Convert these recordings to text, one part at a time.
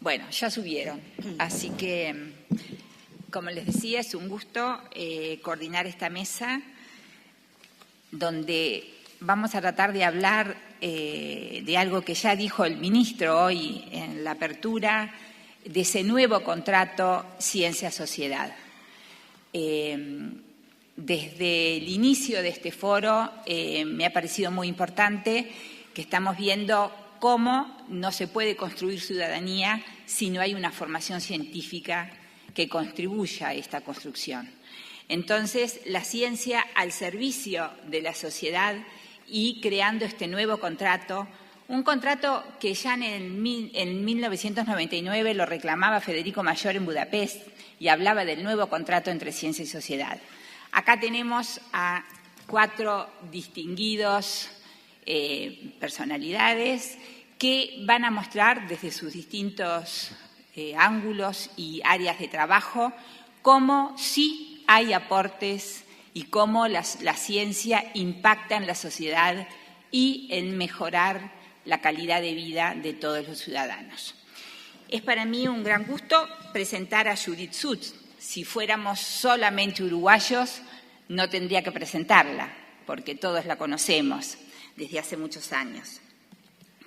Bueno, ya subieron, así que, como les decía, es un gusto coordinar esta mesa donde vamos a tratar de hablar de algo que ya dijo el ministro hoy en la apertura, de ese nuevo contrato ciencia-sociedad. Desde el inicio de este foro me ha parecido muy importante que estamos viendo cómo no se puede construir ciudadanía si no hay una formación científica que contribuya a esta construcción. Entonces, la ciencia al servicio de la sociedad y creando este nuevo contrato, un contrato que ya en 1999 lo reclamaba Federico Mayor en Budapest y hablaba del nuevo contrato entre ciencia y sociedad. Acá tenemos a 4 distinguidos personalidades que van a mostrar desde sus distintos ángulos y áreas de trabajo cómo sí hay aportes y cómo la ciencia impacta en la sociedad y en mejorar la calidad de vida de todos los ciudadanos. Es para mí un gran gusto presentar a Judith Sutz. Si fuéramos solamente uruguayos, no tendría que presentarla, porque todos la conocemos desde hace muchos años.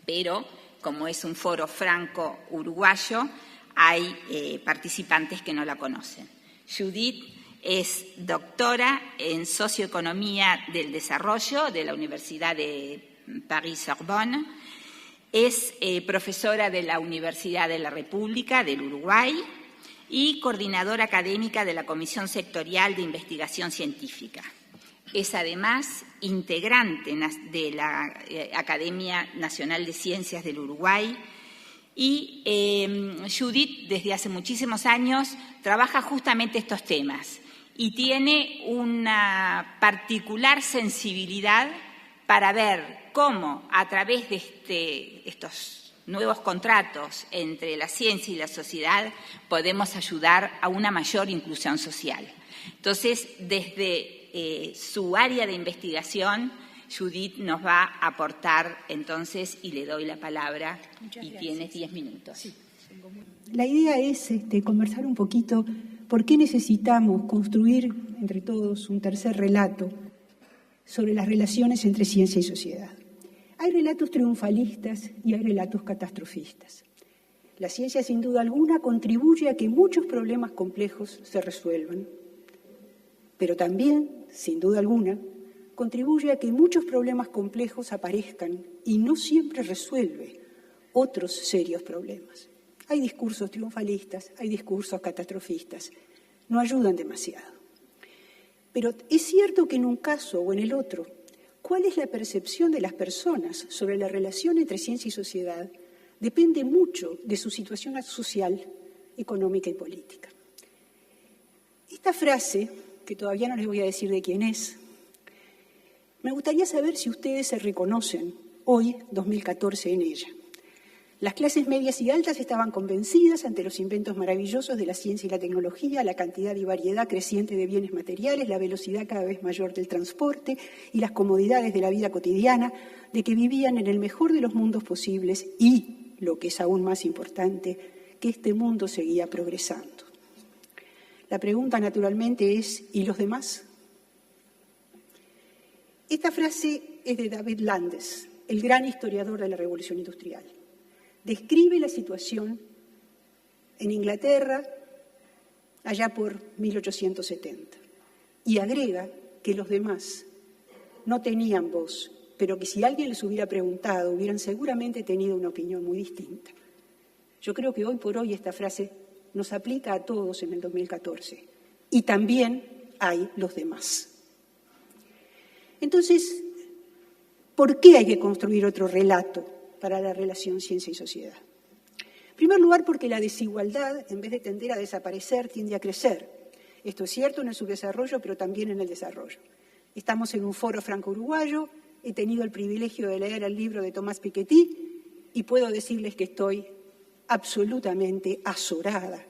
Pero, como es un foro franco-uruguayo, hay participantes que no la conocen. Judith es doctora en Socioeconomía del Desarrollo de la Universidad de París-Sorbonne, es profesora de la Universidad de la República del Uruguay y coordinadora académica de la Comisión Sectorial de Investigación Científica. Es además integrante de la Academia Nacional de Ciencias del Uruguay y Judith desde hace muchísimos años trabaja justamente estos temas y tiene una particular sensibilidad para ver cómo a través de estos nuevos contratos entre la ciencia y la sociedad podemos ayudar a una mayor inclusión social. Entonces, desde su área de investigación, Judith nos va a aportar entonces, y le doy la palabra, y tienes 10 minutos. Sí. La idea es conversar un poquito por qué necesitamos construir entre todos un tercer relato sobre las relaciones entre ciencia y sociedad. Hay relatos triunfalistas y hay relatos catastrofistas. La ciencia, sin duda alguna, contribuye a que muchos problemas complejos se resuelvan, pero también, sin duda alguna, contribuye a que muchos problemas complejos aparezcan y no siempre resuelve otros serios problemas. Hay discursos triunfalistas, hay discursos catastrofistas, no ayudan demasiado. Pero es cierto que en un caso o en el otro, ¿cuál es la percepción de las personas sobre la relación entre ciencia y sociedad? Depende mucho de su situación social, económica y política. Esta frase, que todavía no les voy a decir de quién es, me gustaría saber si ustedes se reconocen hoy, 2014, en ella. Las clases medias y altas estaban convencidas ante los inventos maravillosos de la ciencia y la tecnología, la cantidad y variedad creciente de bienes materiales, la velocidad cada vez mayor del transporte y las comodidades de la vida cotidiana, de que vivían en el mejor de los mundos posibles y, lo que es aún más importante, que este mundo seguía progresando. La pregunta, naturalmente, es ¿y los demás? Esta frase es de David Landes, el gran historiador de la Revolución Industrial. Describe la situación en Inglaterra allá por 1870 y agrega que los demás no tenían voz, pero que si alguien les hubiera preguntado, hubieran seguramente tenido una opinión muy distinta. Yo creo que hoy por hoy esta frase nos aplica a todos en el 2014 y también hay los demás. Entonces, ¿por qué hay que construir otro relato para la relación ciencia y sociedad? En primer lugar, porque la desigualdad, en vez de tender a desaparecer, tiende a crecer. Esto es cierto en el subdesarrollo, pero también en el desarrollo. Estamos en un foro franco-uruguayo, he tenido el privilegio de leer el libro de Tomás Piketty y puedo decirles que estoy absolutamente azorada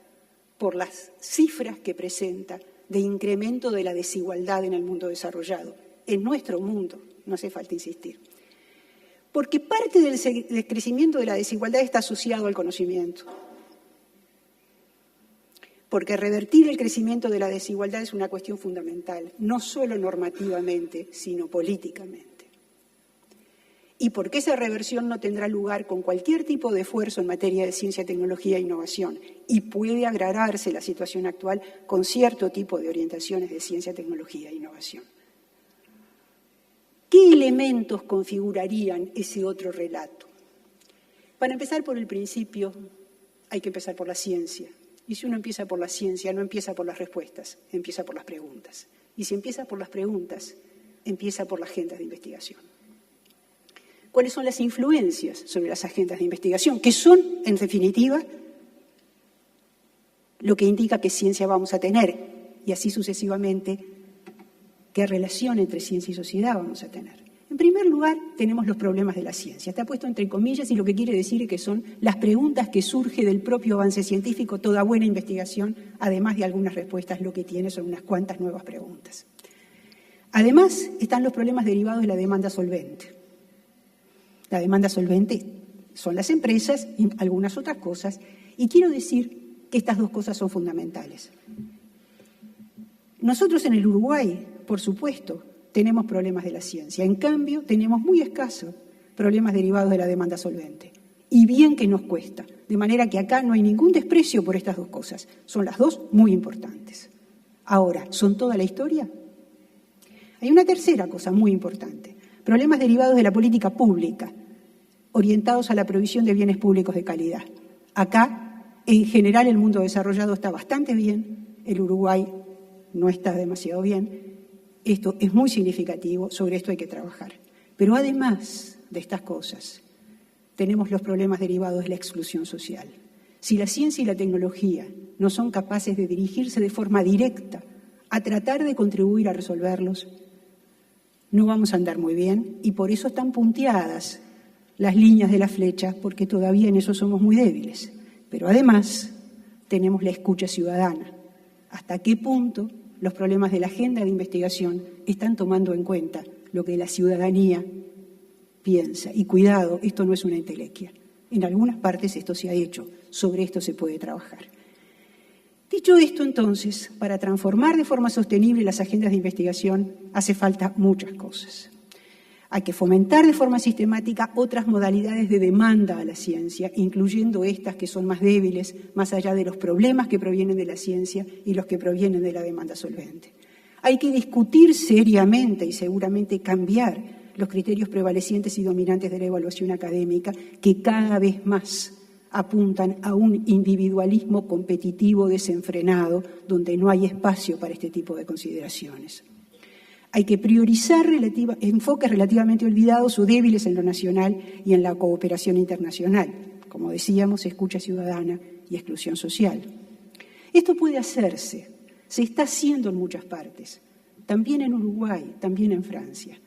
por las cifras que presenta de incremento de la desigualdad en el mundo desarrollado. En nuestro mundo, no hace falta insistir. Porque parte del crecimiento de la desigualdad está asociado al conocimiento. porque revertir el crecimiento de la desigualdad es una cuestión fundamental, no solo normativamente, sino políticamente. Y porque esa reversión no tendrá lugar con cualquier tipo de esfuerzo en materia de ciencia, tecnología e innovación, y puede agravarse la situación actual con cierto tipo de orientaciones de ciencia, tecnología e innovación. ¿Qué elementos configurarían ese otro relato? Para empezar por el principio, hay que empezar por la ciencia. Y si uno empieza por la ciencia, no empieza por las respuestas, empieza por las preguntas. Y si empieza por las preguntas, empieza por las agendas de investigación. ¿Cuáles son las influencias sobre las agendas de investigación? Que son, en definitiva, lo que indica qué ciencia vamos a tener, y así sucesivamente, qué relación entre ciencia y sociedad vamos a tener. En primer lugar, tenemos los problemas de la ciencia. Está puesto entre comillas y lo que quiere decir es que son las preguntas que surge del propio avance científico. Toda buena investigación, además de algunas respuestas, lo que tiene son unas cuantas nuevas preguntas. Además, están los problemas derivados de la demanda solvente. La demanda solvente son las empresas y algunas otras cosas. Y quiero decir que estas dos cosas son fundamentales. Nosotros en el Uruguay, por supuesto, tenemos problemas de la ciencia. En cambio, tenemos muy escasos problemas derivados de la demanda solvente. Y bien que nos cuesta. De manera que acá no hay ningún desprecio por estas dos cosas. Son las dos muy importantes. Ahora, ¿son toda la historia? Hay una tercera cosa muy importante. Problemas derivados de la política pública, orientados a la provisión de bienes públicos de calidad. Acá, en general, el mundo desarrollado está bastante bien. El Uruguay no está demasiado bien. Esto es muy significativo, sobre esto hay que trabajar. Pero además de estas cosas, tenemos los problemas derivados de la exclusión social. Si la ciencia y la tecnología no son capaces de dirigirse de forma directa a tratar de contribuir a resolverlos, no vamos a andar muy bien y por eso están punteadas las líneas de la flecha, porque todavía en eso somos muy débiles. Pero además tenemos la escucha ciudadana. ¿Hasta qué punto los problemas de la agenda de investigación están tomando en cuenta lo que la ciudadanía piensa? Y cuidado, esto no es una entelequia. En algunas partes esto se ha hecho, sobre esto se puede trabajar. Dicho esto, entonces, para transformar de forma sostenible las agendas de investigación hace falta muchas cosas. Hay que fomentar de forma sistemática otras modalidades de demanda a la ciencia, incluyendo estas que son más débiles, más allá de los problemas que provienen de la ciencia y los que provienen de la demanda solvente. Hay que discutir seriamente y seguramente cambiar los criterios prevalecientes y dominantes de la evaluación académica, que cada vez más apuntan a un individualismo competitivo desenfrenado, donde no hay espacio para este tipo de consideraciones. Hay que priorizar enfoques relativamente olvidados o débiles en lo nacional y en la cooperación internacional, como decíamos, escucha ciudadana y exclusión social. Esto puede hacerse, se está haciendo en muchas partes, también en Uruguay, también en Francia.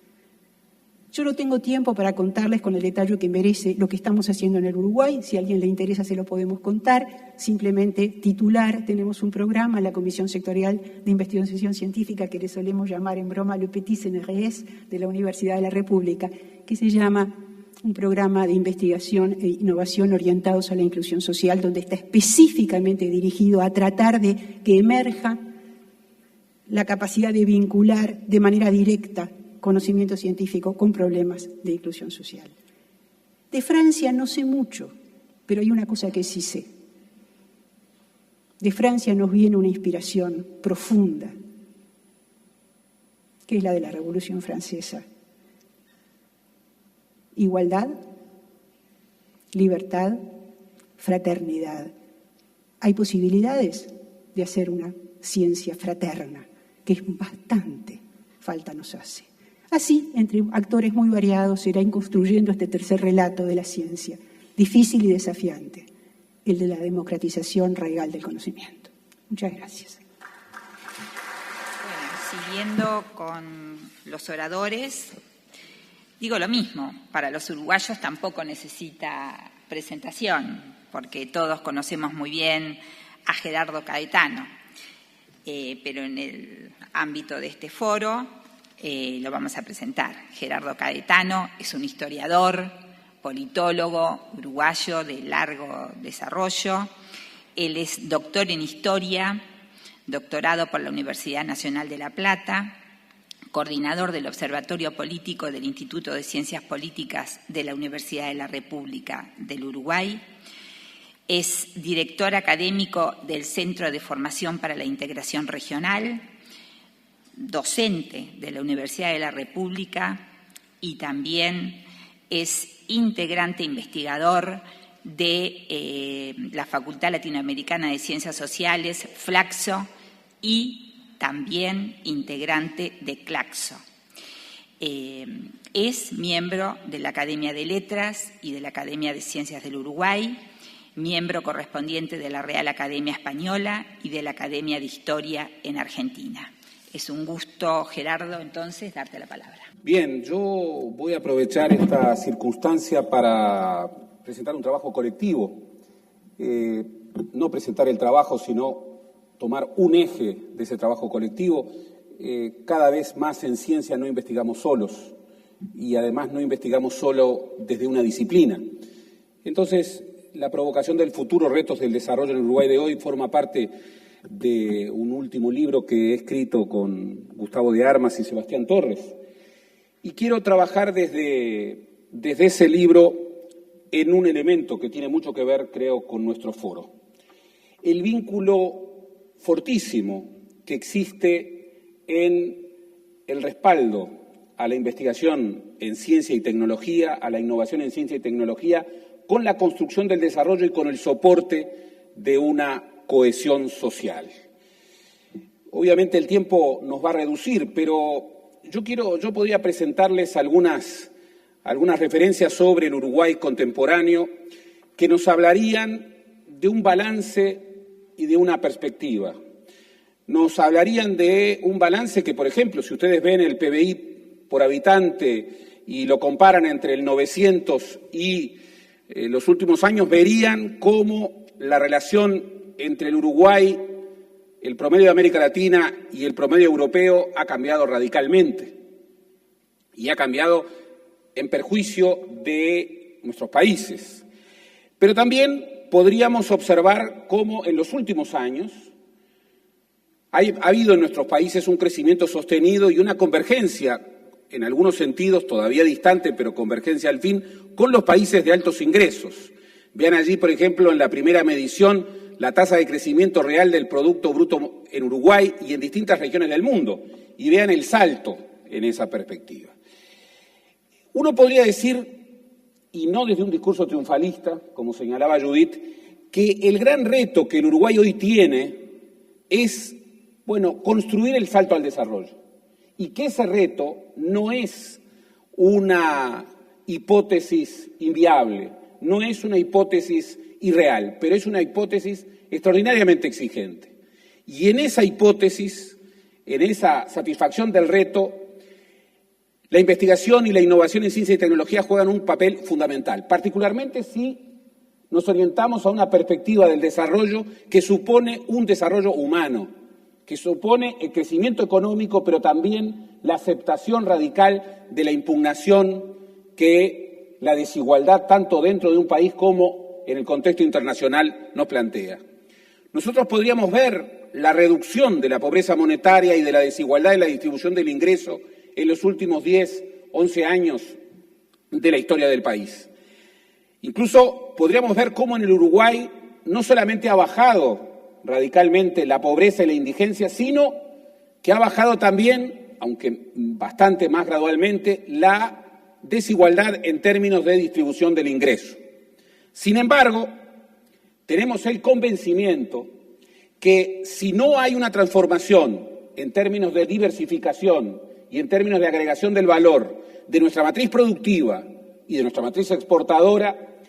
Yo no tengo tiempo para contarles con el detalle que merece lo que estamos haciendo en el Uruguay. Si a alguien le interesa, se lo podemos contar. Simplemente titular, tenemos un programa en la Comisión Sectorial de Investigación Científica que le solemos llamar en broma Le Petit CNRS de la Universidad de la República, que se llama un programa de investigación e innovación orientados a la inclusión social, donde está específicamente dirigido a tratar de que emerja la capacidad de vincular de manera directa conocimiento científico con problemas de inclusión social. De Francia no sé mucho, pero hay una cosa que sí sé. De Francia nos viene una inspiración profunda, que es la de la Revolución Francesa. Igualdad, libertad, fraternidad. Hay posibilidades de hacer una ciencia fraterna, que es bastante falta nos hace. Así, entre actores muy variados, se irá construyendo este tercer relato de la ciencia, difícil y desafiante, el de la democratización radical del conocimiento. Muchas gracias. Bueno, siguiendo con los oradores, digo lo mismo, para los uruguayos tampoco necesita presentación, porque todos conocemos muy bien a Gerardo Caetano, pero en el ámbito de este foro lo vamos a presentar. Gerardo Caetano es un historiador, politólogo uruguayo de largo desarrollo, Él es doctor en Historia, doctorado por la Universidad Nacional de La Plata, coordinador del Observatorio Político del Instituto de Ciencias Políticas de la Universidad de la República del Uruguay, es director académico del Centro de Formación para la Integración Regional, docente de la Universidad de la República y también es integrante investigador de la Facultad Latinoamericana de Ciencias Sociales, FLACSO, y también integrante de CLACSO. Es miembro de la Academia de Letras y de la Academia de Ciencias del Uruguay, miembro correspondiente de la Real Academia Española y de la Academia de Historia en Argentina. Es un gusto, Gerardo, entonces, darte la palabra. Bien, yo voy a aprovechar esta circunstancia para presentar un trabajo colectivo. No presentar el trabajo, sino tomar un eje de ese trabajo colectivo. Cada vez más en ciencia no investigamos solos y además no investigamos solo desde una disciplina. Entonces, la provocación del futuro, retos del desarrollo en el Uruguay de hoy, forma parte de un último libro que he escrito con Gustavo de Armas y Sebastián Torres. Y quiero trabajar desde ese libro en un elemento que tiene mucho que ver, creo, con nuestro foro. El vínculo fortísimo que existe en el respaldo a la investigación en ciencia y tecnología, a la innovación en ciencia y tecnología, con la construcción del desarrollo y con el soporte de una cohesión social. Obviamente el tiempo nos va a reducir, pero yo podría presentarles algunas referencias sobre el Uruguay contemporáneo que nos hablarían de un balance y de una perspectiva. Nos hablarían de un balance que, por ejemplo, si ustedes ven el PBI por habitante y lo comparan entre el 900 y los últimos años, verían cómo la relación entre el Uruguay, el promedio de América Latina y el promedio europeo ha cambiado radicalmente. Y ha cambiado en perjuicio de nuestros países. Pero también podríamos observar cómo en los últimos años ha habido en nuestros países un crecimiento sostenido y una convergencia, en algunos sentidos todavía distante, pero convergencia al fin, con los países de altos ingresos. Vean allí, por ejemplo, en la primera medición, la tasa de crecimiento real del Producto Bruto en Uruguay y en distintas regiones del mundo, y vean el salto en esa perspectiva. Uno podría decir, y no desde un discurso triunfalista, como señalaba Judith, que el gran reto que el Uruguay hoy tiene es, construir el salto al desarrollo. Y que ese reto no es una hipótesis inviable, no es una hipótesis irreal, pero es una hipótesis extraordinariamente exigente. Y en esa hipótesis, en esa satisfacción del reto, la investigación y la innovación en ciencia y tecnología juegan un papel fundamental, particularmente si nos orientamos a una perspectiva del desarrollo que supone un desarrollo humano, que supone el crecimiento económico, pero también la aceptación radical de la impugnación que la desigualdad, tanto dentro de un país como en el contexto internacional, nos plantea. Nosotros podríamos ver la reducción de la pobreza monetaria y de la desigualdad en la distribución del ingreso en los últimos 10, 11 años de la historia del país. Incluso podríamos ver cómo en el Uruguay no solamente ha bajado radicalmente la pobreza y la indigencia, sino que ha bajado también, aunque bastante más gradualmente, la desigualdad en términos de distribución del ingreso. Sin embargo, tenemos el convencimiento que si no hay una transformación en términos de diversificación y en términos de agregación del valor de nuestra matriz productiva y de nuestra matriz exportadora,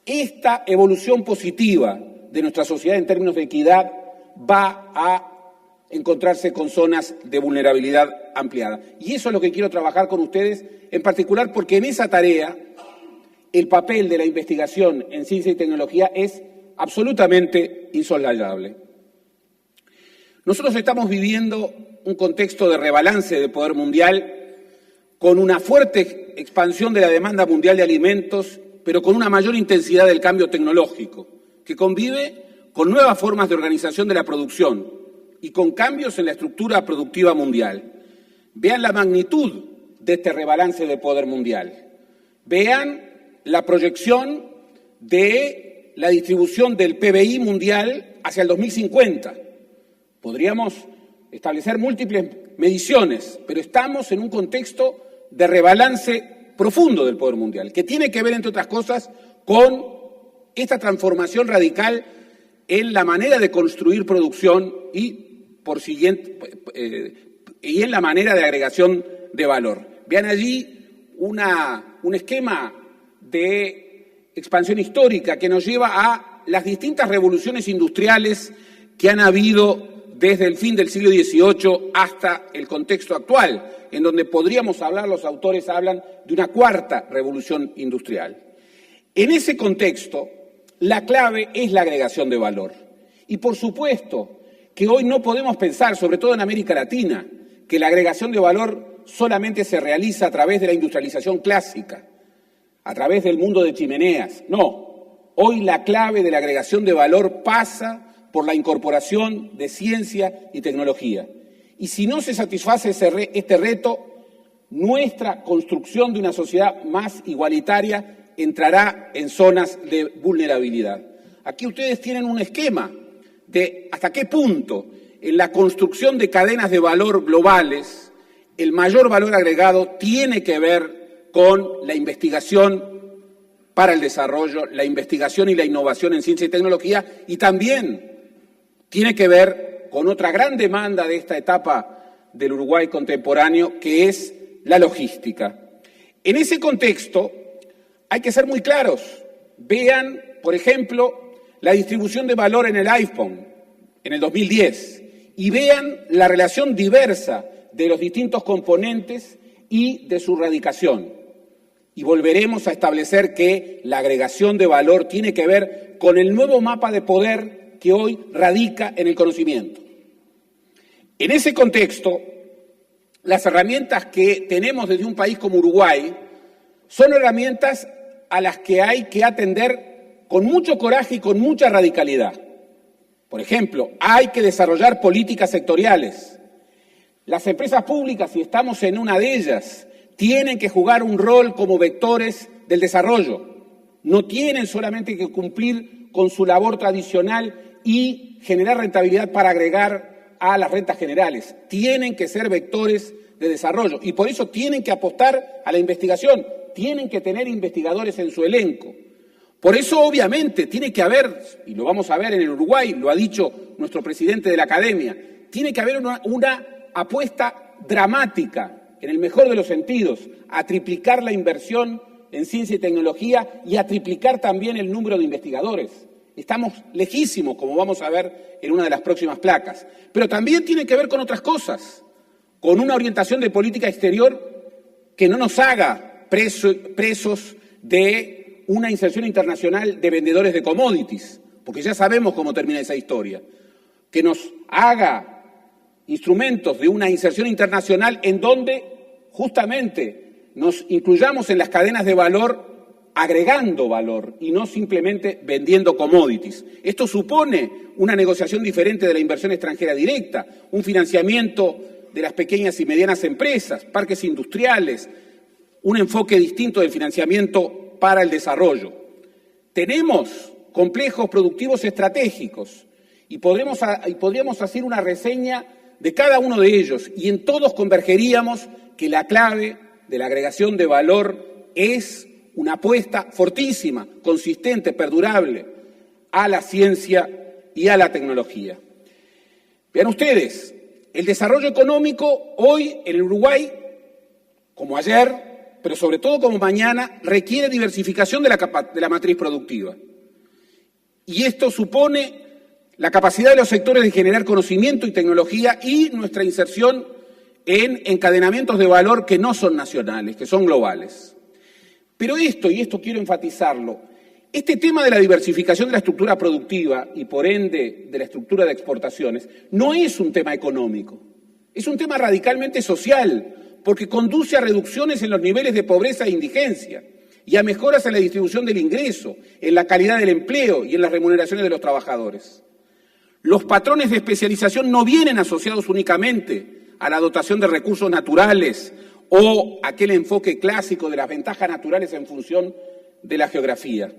esta evolución positiva de nuestra sociedad en términos de equidad va a encontrarse con zonas de vulnerabilidad ampliada. Y eso es lo que quiero trabajar con ustedes, en particular porque en esa tarea el papel de la investigación en ciencia y tecnología es absolutamente insoslayable. Nosotros estamos viviendo un contexto de rebalance de poder mundial con una fuerte expansión de la demanda mundial de alimentos, pero con una mayor intensidad del cambio tecnológico, que convive con nuevas formas de organización de la producción y con cambios en la estructura productiva mundial. Vean la magnitud de este rebalance de poder mundial. Vean la proyección de la distribución del PBI mundial hacia el 2050. Podríamos establecer múltiples mediciones, pero estamos en un contexto de rebalance profundo del poder mundial, que tiene que ver, entre otras cosas, con esta transformación radical en la manera de construir producción y, por siguiente, y en la manera de agregación de valor. Vean allí un esquema de expansión histórica que nos lleva a las distintas revoluciones industriales que han habido desde el fin del siglo XVIII hasta el contexto actual, en donde podríamos hablar, los autores hablan de una cuarta revolución industrial. En ese contexto, la clave es la agregación de valor. Y por supuesto que hoy no podemos pensar, sobre todo en América Latina, que la agregación de valor solamente se realiza a través de la industrialización clásica, a través del mundo de chimeneas. No, hoy la clave de la agregación de valor pasa por la incorporación de ciencia y tecnología. Y si no se satisface este reto, nuestra construcción de una sociedad más igualitaria entrará en zonas de vulnerabilidad. Aquí ustedes tienen un esquema de hasta qué punto en la construcción de cadenas de valor globales el mayor valor agregado tiene que ver con la investigación para el desarrollo, la investigación y la innovación en ciencia y tecnología, y también tiene que ver con otra gran demanda de esta etapa del Uruguay contemporáneo, que es la logística. En ese contexto hay que ser muy claros. Vean, por ejemplo, la distribución de valor en el iPhone en el 2010 y vean la relación diversa de los distintos componentes y de su radicación. Y volveremos a establecer que la agregación de valor tiene que ver con el nuevo mapa de poder que hoy radica en el conocimiento. En ese contexto, las herramientas que tenemos desde un país como Uruguay son herramientas a las que hay que atender con mucho coraje y con mucha radicalidad. Por ejemplo, hay que desarrollar políticas sectoriales. Las empresas públicas, si estamos en una de ellas, tienen que jugar un rol como vectores del desarrollo. No tienen solamente que cumplir con su labor tradicional y generar rentabilidad para agregar a las rentas generales. Tienen que ser vectores de desarrollo y por eso tienen que apostar a la investigación, tienen que tener investigadores en su elenco. Por eso, obviamente, tiene que haber, y lo vamos a ver en el Uruguay, lo ha dicho nuestro presidente de la Academia, tiene que haber una apuesta dramática, en el mejor de los sentidos, a triplicar la inversión en ciencia y tecnología y a triplicar también el número de investigadores. Estamos lejísimos, como vamos a ver en una de las próximas placas. Pero también tiene que ver con otras cosas, con una orientación de política exterior que no nos haga presos de una inserción internacional de vendedores de commodities, porque ya sabemos cómo termina esa historia, que nos haga instrumentos de una inserción internacional en donde justamente nos incluyamos en las cadenas de valor agregando valor y no simplemente vendiendo commodities. Esto supone una negociación diferente de la inversión extranjera directa, un financiamiento de las pequeñas y medianas empresas, parques industriales, un enfoque distinto del financiamiento para el desarrollo. Tenemos complejos productivos estratégicos y podríamos hacer una reseña de cada uno de ellos y en todos convergeríamos que la clave de la agregación de valor es una apuesta fortísima, consistente, perdurable a la ciencia y a la tecnología. Vean ustedes, el desarrollo económico hoy en el Uruguay, como ayer, pero sobre todo como mañana, requiere diversificación de la matriz productiva. Y esto supone la capacidad de los sectores de generar conocimiento y tecnología y nuestra inserción en encadenamientos de valor que no son nacionales, que son globales. Pero esto, y esto quiero enfatizarlo, este tema de la diversificación de la estructura productiva y por ende de la estructura de exportaciones no es un tema económico, es un tema radicalmente social, porque conduce a reducciones en los niveles de pobreza e indigencia y a mejoras en la distribución del ingreso, en la calidad del empleo y en las remuneraciones de los trabajadores. Los patrones de especialización no vienen asociados únicamente a la dotación de recursos naturales o aquel enfoque clásico de las ventajas naturales en función de la geografía.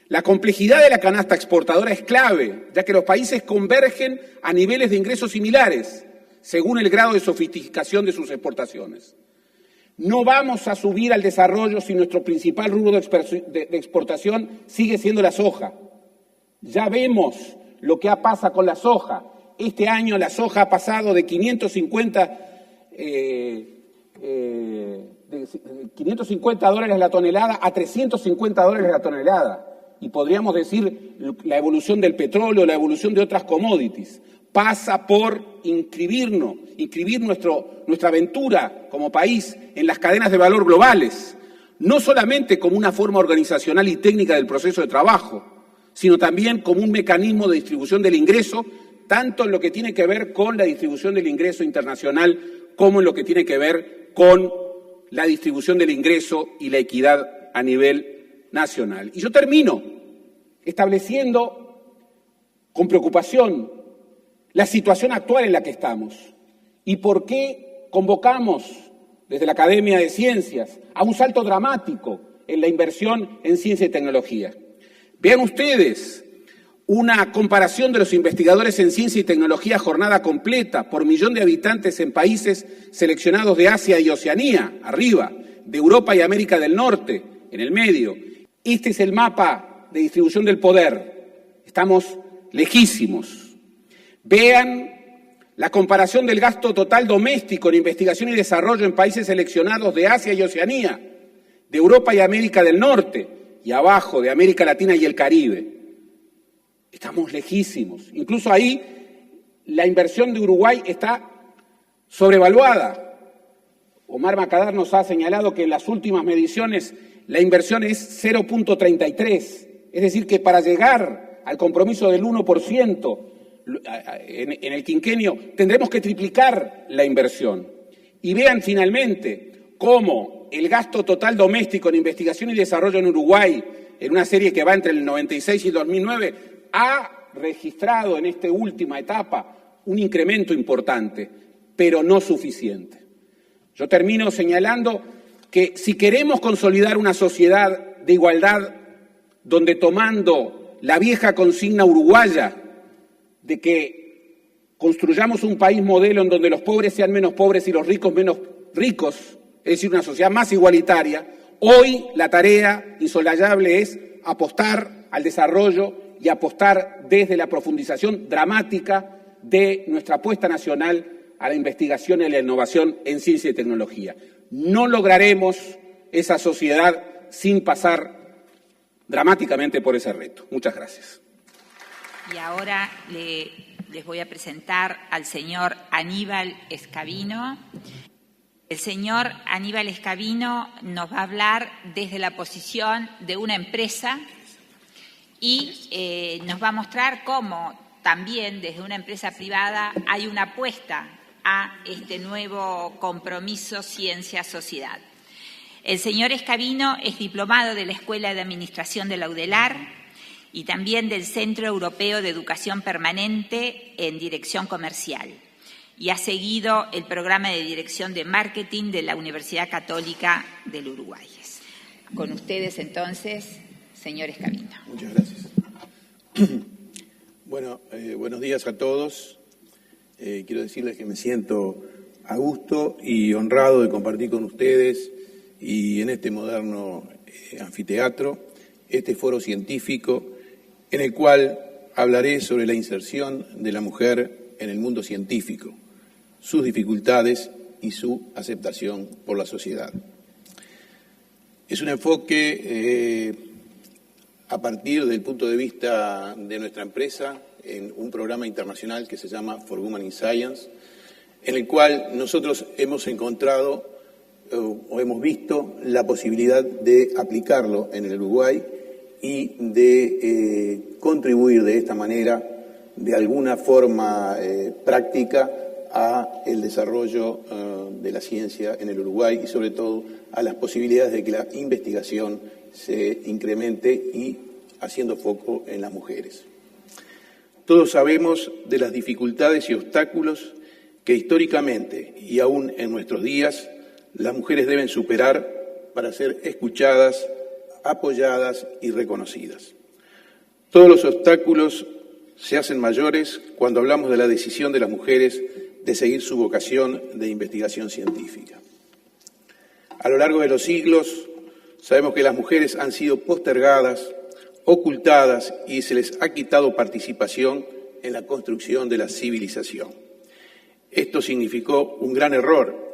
La complejidad de la canasta exportadora es clave, ya que los países convergen a niveles de ingresos similares, según el grado de sofisticación de sus exportaciones. No vamos a subir al desarrollo si nuestro principal rubro de exportación sigue siendo la soja. Ya vemos lo que pasa con la soja. Este año la soja ha pasado de $550 la tonelada a $350 la tonelada. Y podríamos decir la evolución del petróleo, la evolución de otras commodities. Pasa por inscribir nuestra aventura como país en las cadenas de valor globales, no solamente como una forma organizacional y técnica del proceso de trabajo, sino también como un mecanismo de distribución del ingreso, tanto en lo que tiene que ver con la distribución del ingreso internacional como en lo que tiene que ver con la distribución del ingreso y la equidad a nivel nacional. Y yo termino estableciendo con preocupación la situación actual en la que estamos y por qué convocamos desde la Academia de Ciencias a un salto dramático en la inversión en ciencia y tecnología. Vean ustedes una comparación de los investigadores en ciencia y tecnología jornada completa por millón de habitantes en países seleccionados de Asia y Oceanía, arriba, de Europa y América del Norte, en el medio. Este es el mapa de distribución del poder. Estamos lejísimos. Vean la comparación del gasto total doméstico en investigación y desarrollo en países seleccionados de Asia y Oceanía, de Europa y América del Norte, y abajo de América Latina y el Caribe. Estamos lejísimos. Incluso ahí la inversión de Uruguay está sobrevaluada. Omar Macadar nos ha señalado que en las últimas mediciones la inversión es 0.33. Es decir, que para llegar al compromiso del 1% en el quinquenio tendremos que triplicar la inversión. Y vean finalmente cómo el gasto total doméstico en investigación y desarrollo en Uruguay, en una serie que va entre el 96 y 2009, ha registrado en esta última etapa un incremento importante, pero no suficiente. Yo termino señalando que si queremos consolidar una sociedad de igualdad donde, tomando la vieja consigna uruguaya de que construyamos un país modelo en donde los pobres sean menos pobres y los ricos menos ricos, es decir, una sociedad más igualitaria, hoy la tarea insolayable es apostar al desarrollo y apostar desde la profundización dramática de nuestra apuesta nacional a la investigación y la innovación en ciencia y tecnología. No lograremos esa sociedad sin pasar dramáticamente por ese reto. Muchas gracias. Y ahora les voy a presentar al señor Aníbal Escavino. El señor Aníbal Escavino nos va a hablar desde la posición de una empresa y nos va a mostrar cómo también desde una empresa privada hay una apuesta a este nuevo compromiso ciencia-sociedad. El señor Escavino es diplomado de la Escuela de Administración de la UDELAR y también del Centro Europeo de Educación Permanente en Dirección Comercial, y ha seguido el programa de Dirección de Marketing de la Universidad Católica del Uruguay. Con ustedes, entonces, señor Escavino. Muchas gracias. Bueno, buenos días a todos. Quiero decirles que me siento a gusto y honrado de compartir con ustedes y en este moderno anfiteatro este foro científico en el cual hablaré sobre la inserción de la mujer en el mundo científico, sus dificultades y su aceptación por la sociedad. Es un enfoque a partir del punto de vista de nuestra empresa en un programa internacional que se llama For Women in Science, en el cual nosotros hemos encontrado o hemos visto la posibilidad de aplicarlo en el Uruguay y de contribuir de esta manera, de alguna forma práctica, a el desarrollo de la ciencia en el Uruguay y sobre todo a las posibilidades de que la investigación se incremente y haciendo foco en las mujeres. Todos sabemos de las dificultades y obstáculos que históricamente y aún en nuestros días las mujeres deben superar para ser escuchadas, apoyadas y reconocidas. Todos los obstáculos se hacen mayores cuando hablamos de la decisión de las mujeres de seguir su vocación de investigación científica. A lo largo de los siglos, sabemos que las mujeres han sido postergadas, ocultadas y se les ha quitado participación en la construcción de la civilización. Esto significó un gran error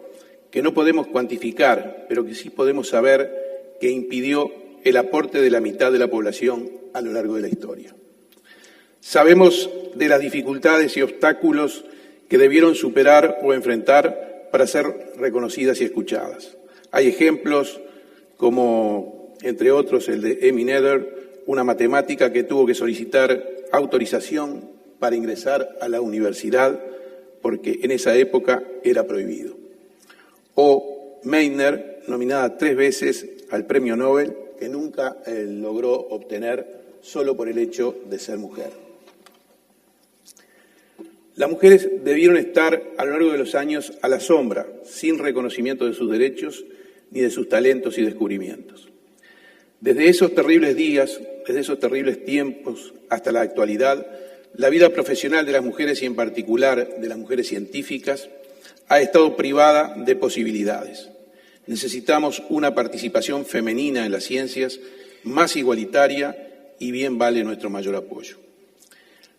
que no podemos cuantificar, pero que sí podemos saber que impidió el aporte de la mitad de la población a lo largo de la historia. Sabemos de las dificultades y obstáculos que debieron superar o enfrentar para ser reconocidas y escuchadas. Hay ejemplos como, entre otros, el de Emmy Noether, una matemática que tuvo que solicitar autorización para ingresar a la universidad porque en esa época era prohibido. O Meitner, nominada 3 veces al Premio Nobel, que nunca logró obtener solo por el hecho de ser mujer. Las mujeres debieron estar a lo largo de los años a la sombra, sin reconocimiento de sus derechos ni de sus talentos y descubrimientos. Desde esos terribles días, desde esos terribles tiempos hasta la actualidad, la vida profesional de las mujeres y en particular de las mujeres científicas ha estado privada de posibilidades. Necesitamos una participación femenina en las ciencias más igualitaria y bien vale nuestro mayor apoyo.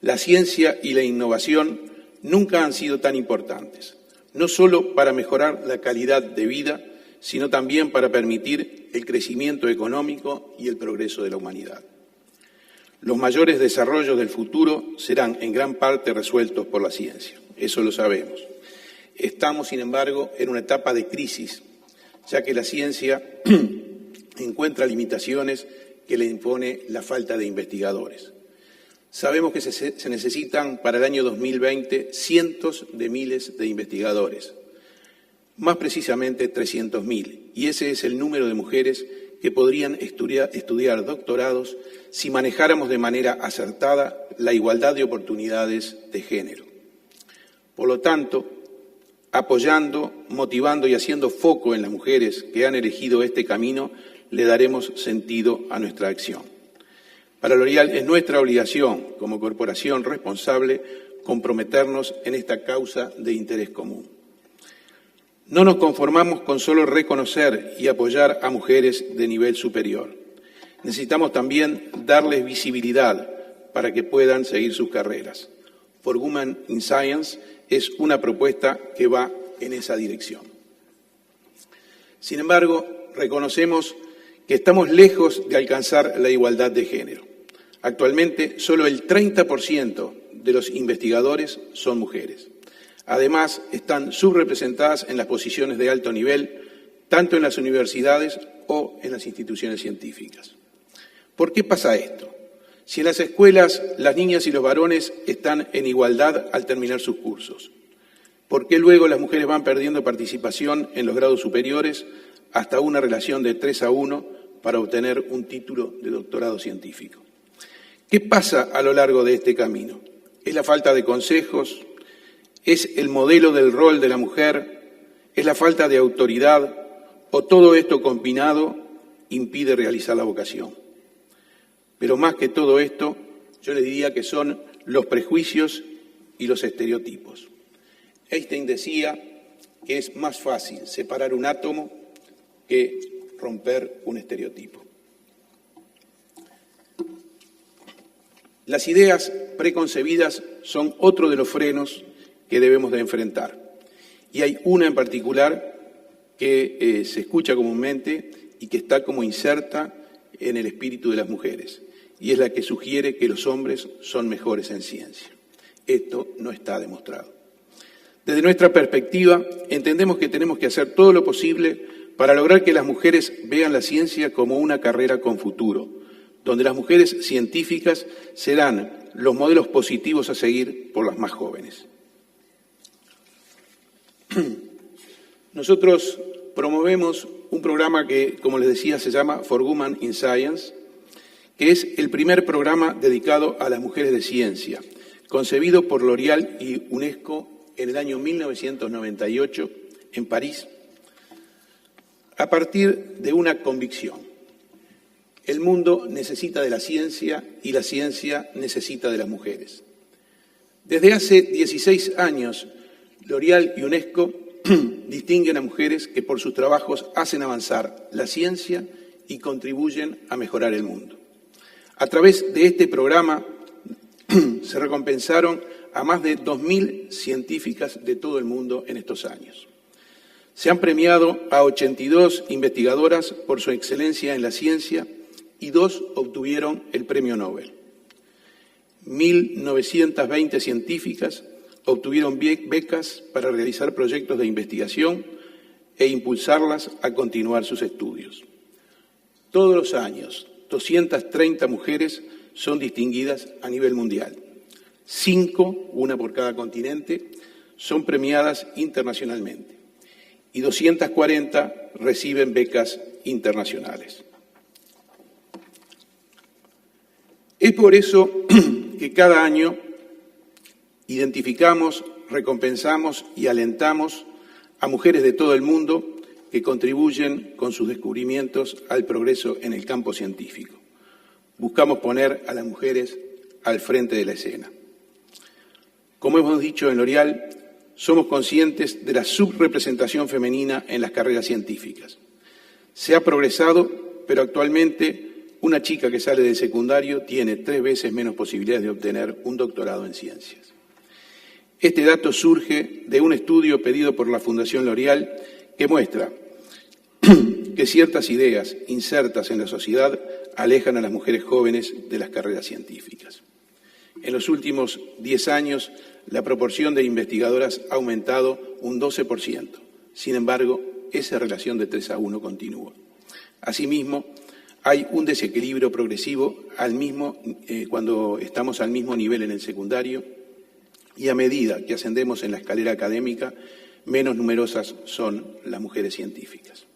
La ciencia y la innovación nunca han sido tan importantes, no solo para mejorar la calidad de vida, sino también para permitir el crecimiento económico y el progreso de la humanidad. Los mayores desarrollos del futuro serán en gran parte resueltos por la ciencia, eso lo sabemos. Estamos, sin embargo, en una etapa de crisis, ya que la ciencia encuentra limitaciones que le impone la falta de investigadores. Sabemos que se necesitan para el año 2020 cientos de miles de investigadores, más precisamente 300.000, y ese es el número de mujeres que podrían estudiar doctorados si manejáramos de manera acertada la igualdad de oportunidades de género. Por lo tanto, apoyando, motivando y haciendo foco en las mujeres que han elegido este camino, le daremos sentido a nuestra acción. Para L'Oréal es nuestra obligación, como corporación responsable, comprometernos en esta causa de interés común. No nos conformamos con solo reconocer y apoyar a mujeres de nivel superior. Necesitamos también darles visibilidad para que puedan seguir sus carreras. For Women in Science es una propuesta que va en esa dirección. Sin embargo, reconocemos que estamos lejos de alcanzar la igualdad de género. Actualmente, solo el 30% de los investigadores son mujeres. Además, están subrepresentadas en las posiciones de alto nivel, tanto en las universidades o en las instituciones científicas. ¿Por qué pasa esto? Si en las escuelas las niñas y los varones están en igualdad al terminar sus cursos, ¿por qué luego las mujeres van perdiendo participación en los grados superiores hasta una relación de 3-1 para obtener un título de doctorado científico? ¿Qué pasa a lo largo de este camino? ¿Es la falta de consejos? ¿Es el modelo del rol de la mujer? ¿Es la falta de autoridad? ¿O todo esto combinado impide realizar la vocación? Pero más que todo esto, yo le diría que son los prejuicios y los estereotipos. Einstein decía que es más fácil separar un átomo que romper un estereotipo. Las ideas preconcebidas son otro de los frenos que debemos de enfrentar. Y hay una en particular que se escucha comúnmente y que está como inserta en el espíritu de las mujeres, y es la que sugiere que los hombres son mejores en ciencia. Esto no está demostrado. Desde nuestra perspectiva, entendemos que tenemos que hacer todo lo posible para lograr que las mujeres vean la ciencia como una carrera con futuro, donde las mujeres científicas serán los modelos positivos a seguir por las más jóvenes. Nosotros promovemos un programa que, como les decía, se llama For Women in Science, que es el primer programa dedicado a las mujeres de ciencia, concebido por L'Oréal y UNESCO en el año 1998 en París, a partir de una convicción. El mundo necesita de la ciencia y la ciencia necesita de las mujeres. Desde hace 16 años, L'Oréal y UNESCO distinguen a mujeres que por sus trabajos hacen avanzar la ciencia y contribuyen a mejorar el mundo. A través de este programa se recompensaron a más de 2.000 científicas de todo el mundo en estos años. Se han premiado a 82 investigadoras por su excelencia en la ciencia y 2 obtuvieron el Premio Nobel. 1.920 científicas obtuvieron becas para realizar proyectos de investigación e impulsarlas a continuar sus estudios. Todos los años, 230 mujeres son distinguidas a nivel mundial. 5, una por cada continente, son premiadas internacionalmente y 240 reciben becas internacionales. Es por eso que cada año identificamos, recompensamos y alentamos a mujeres de todo el mundo que contribuyen con sus descubrimientos al progreso en el campo científico. Buscamos poner a las mujeres al frente de la escena. Como hemos dicho en L'Oréal, somos conscientes de la subrepresentación femenina en las carreras científicas. Se ha progresado, pero actualmente una chica que sale del secundario tiene 3 veces menos posibilidades de obtener un doctorado en ciencias. Este dato surge de un estudio pedido por la Fundación L'Oréal que muestra que ciertas ideas insertas en la sociedad alejan a las mujeres jóvenes de las carreras científicas. En los últimos 10 años, la proporción de investigadoras ha aumentado un 12%. Sin embargo, esa relación de 3-1 continúa. Asimismo, hay un desequilibrio progresivo cuando estamos al mismo nivel en el secundario y a medida que ascendemos en la escalera académica, menos numerosas son las mujeres científicas.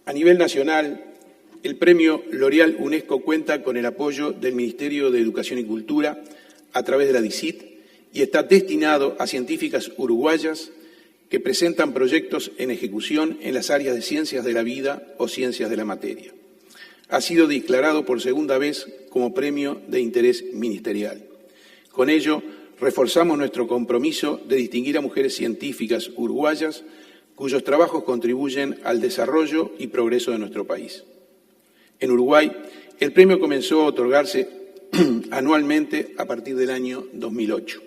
A nivel nacional, el Premio L'Oréal UNESCO cuenta con el apoyo del Ministerio de Educación y Cultura a través de la DICIT y está destinado a científicas uruguayas que presentan proyectos en ejecución en las áreas de ciencias de la vida o ciencias de la materia. Ha sido declarado por segunda vez como premio de interés ministerial. Con ello, reforzamos nuestro compromiso de distinguir a mujeres científicas uruguayas cuyos trabajos contribuyen al desarrollo y progreso de nuestro país. En Uruguay, el premio comenzó a otorgarse anualmente a partir del año 2008.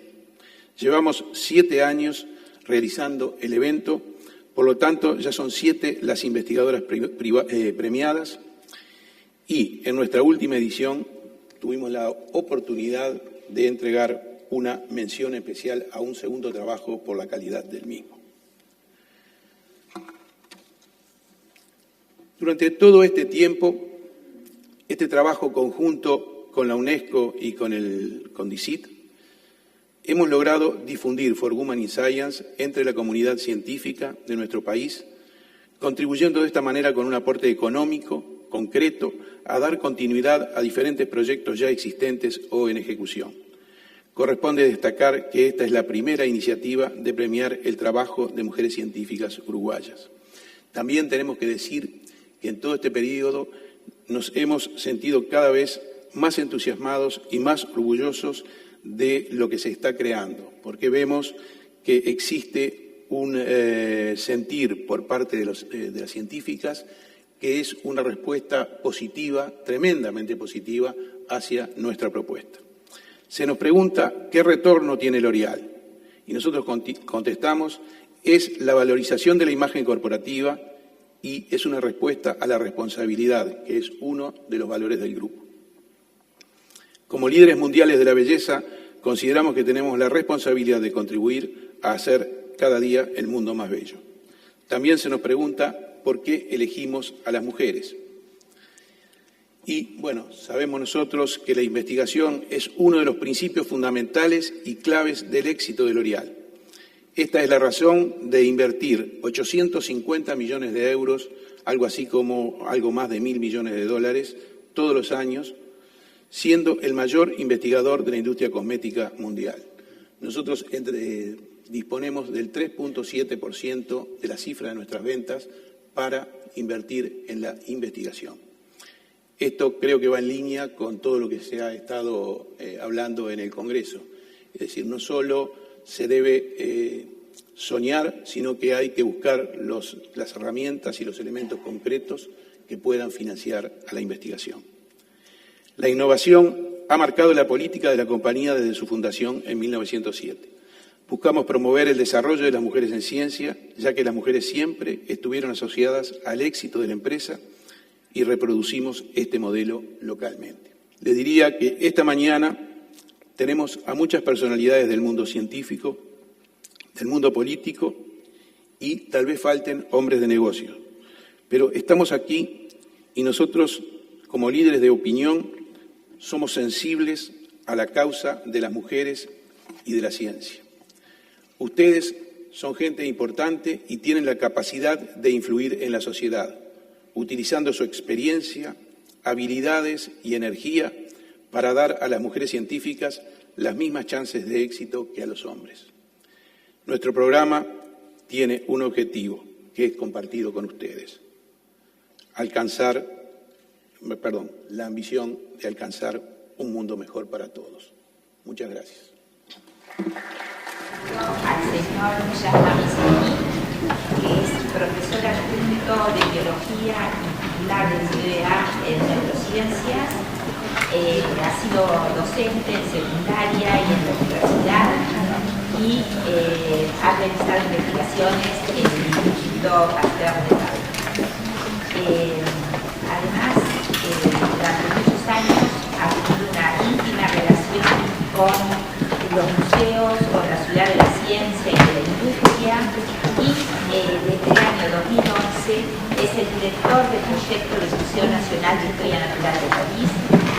Llevamos 7 años realizando el evento, por lo tanto ya son 7 las investigadoras premiadas y en nuestra última edición tuvimos la oportunidad de entregar una mención especial a un segundo trabajo por la calidad del mismo. Durante todo este tiempo, este trabajo conjunto con la UNESCO y con DICIT, hemos logrado difundir For Women in Science entre la comunidad científica de nuestro país, contribuyendo de esta manera con un aporte económico, concreto, a dar continuidad a diferentes proyectos ya existentes o en ejecución. Corresponde destacar que esta es la primera iniciativa de premiar el trabajo de mujeres científicas uruguayas. También tenemos que decir que en todo este periodo nos hemos sentido cada vez más entusiasmados y más orgullosos de lo que se está creando, porque vemos que existe un sentir por parte de las científicas que es una respuesta positiva, tremendamente positiva, hacia nuestra propuesta. Se nos pregunta qué retorno tiene L'Oréal y nosotros contestamos, es la valorización de la imagen corporativa y es una respuesta a la responsabilidad, que es uno de los valores del grupo. Como líderes mundiales de la belleza, consideramos que tenemos la responsabilidad de contribuir a hacer cada día el mundo más bello. También se nos pregunta por qué elegimos a las mujeres. Y, bueno, sabemos nosotros que la investigación es uno de los principios fundamentales y claves del éxito de L'Oréal. Esta es la razón de invertir 850 millones de euros, algo así como algo más de 1.000 millones de dólares, todos los años, siendo el mayor investigador de la industria cosmética mundial. Nosotros disponemos del 3.7% de la cifra de nuestras ventas para invertir en la investigación. Esto creo que va en línea con todo lo que se ha estado hablando en el Congreso. Es decir, no solo se debe soñar, sino que hay que buscar las herramientas y los elementos concretos que puedan financiar a la investigación. La innovación ha marcado la política de la compañía desde su fundación en 1907. Buscamos promover el desarrollo de las mujeres en ciencia, ya que las mujeres siempre estuvieron asociadas al éxito de la empresa y reproducimos este modelo localmente. Les diría que esta mañana tenemos a muchas personalidades del mundo científico, del mundo político y tal vez falten hombres de negocios. Pero estamos aquí y nosotros, como líderes de opinión, somos sensibles a la causa de las mujeres y de la ciencia. Ustedes son gente importante y tienen la capacidad de influir en la sociedad, utilizando su experiencia, habilidades y energía para dar a las mujeres científicas las mismas chances de éxito que a los hombres. Nuestro programa tiene un objetivo, que es compartido con ustedes. La ambición de alcanzar un mundo mejor para todos. Muchas gracias. Al señor Yasmami, que es profesor adjunto de Biología y titular del CBA en Neurociencias. Ha sido docente en secundaria y en la universidad y ha realizado investigaciones en el Instituto Pasteur de París. Además, durante muchos años ha tenido una íntima relación con los museos, con la ciudad de la ciencia y de la industria, y desde el año 2011 es el director del proyecto del Museo Nacional de Historia Natural de París,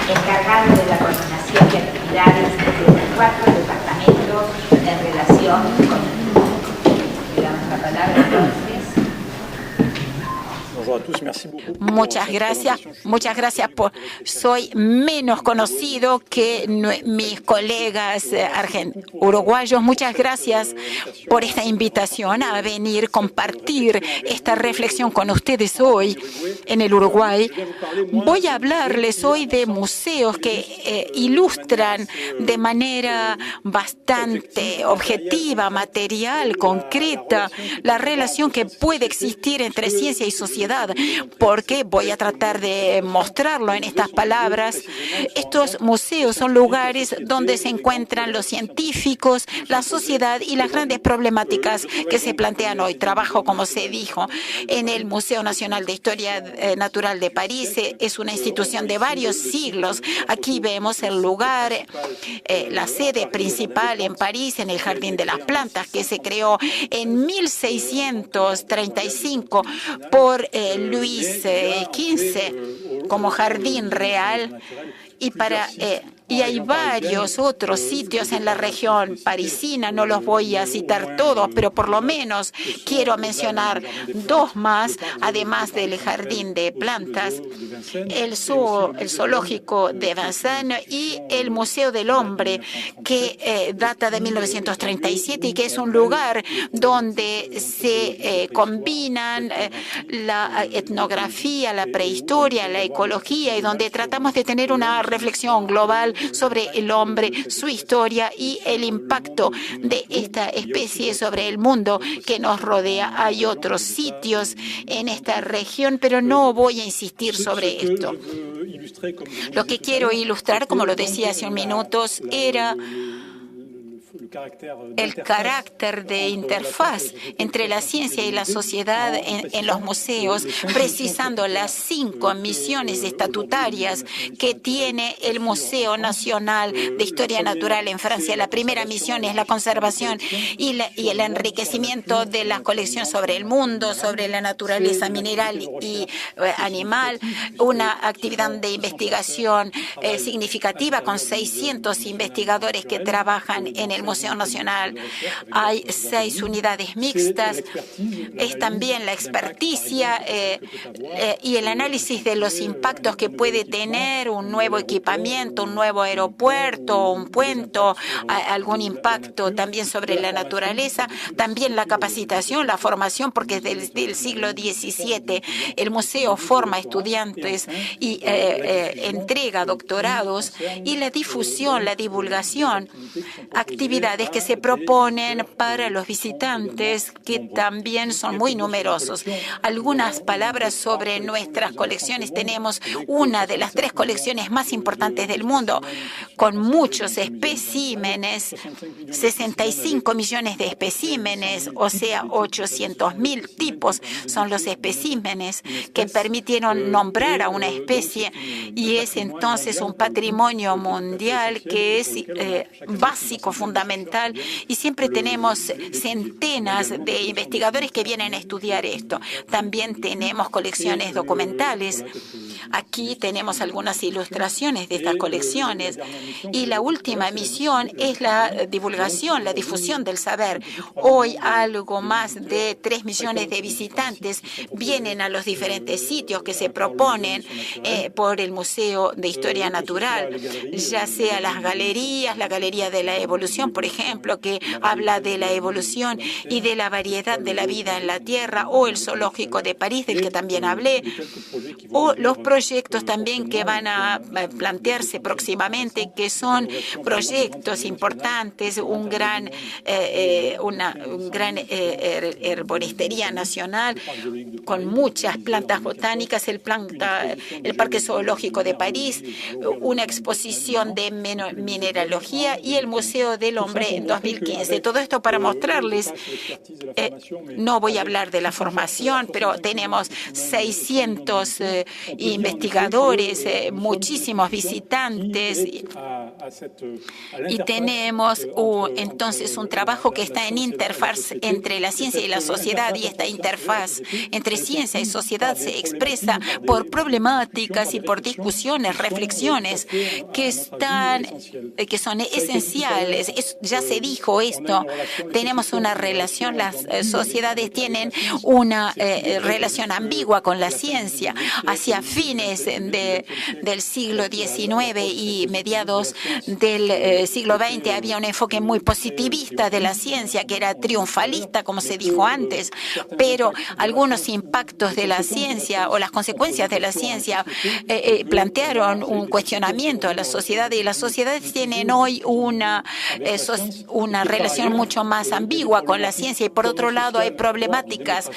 encargado de la coordinación de actividades de los 4 departamentos en relación con el mundo. Le damos la palabra entonces. Muchas gracias soy menos conocido que mis colegas uruguayos. Muchas gracias por esta invitación a venir compartir esta reflexión con ustedes hoy en el Uruguay. Voy a hablarles hoy de museos que ilustran de manera bastante objetiva, material, concreta, la relación que puede existir entre ciencia y sociedad, porque voy a tratar de mostrarlo en estas palabras. Estos museos son lugares donde se encuentran los científicos, la sociedad y las grandes problemáticas que se plantean hoy. Trabajo, como se dijo, en el Museo Nacional de Historia Natural de París. Es una institución de varios siglos. Aquí vemos el lugar, la sede principal en París, en el Jardín de las Plantas, que se creó en 1635 por Luis XV como jardín real. Y hay varios otros sitios en la región parisina, no los voy a citar todos, pero por lo menos quiero mencionar 2 más, además del Jardín de Plantas, el Zoológico de Vincennes y el Museo del Hombre, que data de 1937 y que es un lugar donde se combinan la etnografía, la prehistoria, la ecología y donde tratamos de tener una reflexión global sobre el hombre, su historia y el impacto de esta especie sobre el mundo que nos rodea. Hay otros sitios en esta región, pero no voy a insistir sobre esto. Lo que quiero ilustrar, como lo decía hace unos minutos, era el carácter de interfaz entre la ciencia y la sociedad en los museos, precisando las 5 misiones estatutarias que tiene el Museo Nacional de Historia Natural en Francia. La primera misión es la conservación y el enriquecimiento de las colecciones sobre el mundo, sobre la naturaleza mineral y animal, una actividad de investigación significativa con 600 investigadores que trabajan en el Museo Nacional. Hay 6 unidades mixtas. Es también la experticia y el análisis de los impactos que puede tener un nuevo equipamiento, un nuevo aeropuerto, un puente, algún impacto también sobre la naturaleza. También la capacitación, la formación, porque desde el siglo XVII el museo forma estudiantes y entrega doctorados, y la difusión, la divulgación, actividades que se proponen para los visitantes, que también son muy numerosos. Algunas palabras sobre nuestras colecciones. Tenemos una de las 3 colecciones más importantes del mundo, con muchos especímenes, 65 millones de especímenes, o sea, 800.000 tipos son los especímenes que permitieron nombrar a una especie, y es entonces un patrimonio mundial que es básico, fundamental, y siempre tenemos centenas de investigadores que vienen a estudiar esto. También tenemos colecciones documentales. Aquí tenemos algunas ilustraciones de estas colecciones, y la última misión es la divulgación, la difusión del saber. Hoy algo más de 3 millones de visitantes vienen a los diferentes sitios que se proponen por el Museo de Historia Natural, ya sea las galerías, la Galería de la Evolución, por ejemplo, que habla de la evolución y de la variedad de la vida en la Tierra, o el Zoológico de París, del que también hablé, o los proyectos también que van a plantearse próximamente, que son proyectos importantes, una gran herboristería nacional con muchas plantas botánicas, el Parque Zoológico de París, una exposición de mineralogía y el Museo del Hombre en 2015. Todo esto para mostrarles, no voy a hablar de la formación, pero tenemos 600 investigadores, muchísimos visitantes, y tenemos entonces un trabajo que está en interfaz entre la ciencia y la sociedad, y esta interfaz entre ciencia y sociedad se expresa por problemáticas y por discusiones, reflexiones que son esenciales. Ya se dijo esto. Tenemos una relación, las sociedades tienen una relación ambigua con la ciencia. Hacia fines del siglo XIX y mediados del siglo XX había un enfoque muy positivista de la ciencia, que era triunfalista, como se dijo antes, pero algunos impactos de la ciencia o las consecuencias de la ciencia plantearon un cuestionamiento a la sociedad, y las sociedades tienen hoy una relación mucho más ambigua con la ciencia, y por otro lado hay problemáticas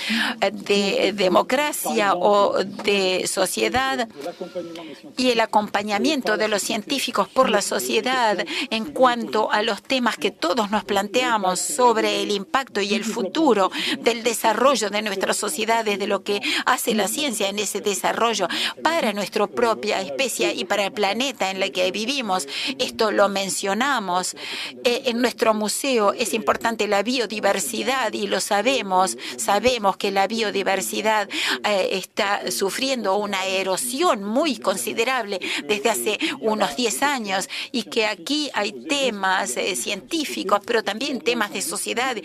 de democracia o de sociedad, y el acompañamiento de los científicos por la sociedad en cuanto a los temas que todos nos planteamos sobre el impacto y el futuro del desarrollo de nuestras sociedades, de lo que hace la ciencia en ese desarrollo para nuestra propia especie y para el planeta en el que vivimos. Esto lo mencionamos. En nuestro museo es importante la biodiversidad, y lo sabemos. Sabemos que la biodiversidad está sufriendo una erosión muy considerable desde hace unos 10 años, y que aquí hay temas científicos, pero también temas de sociedad.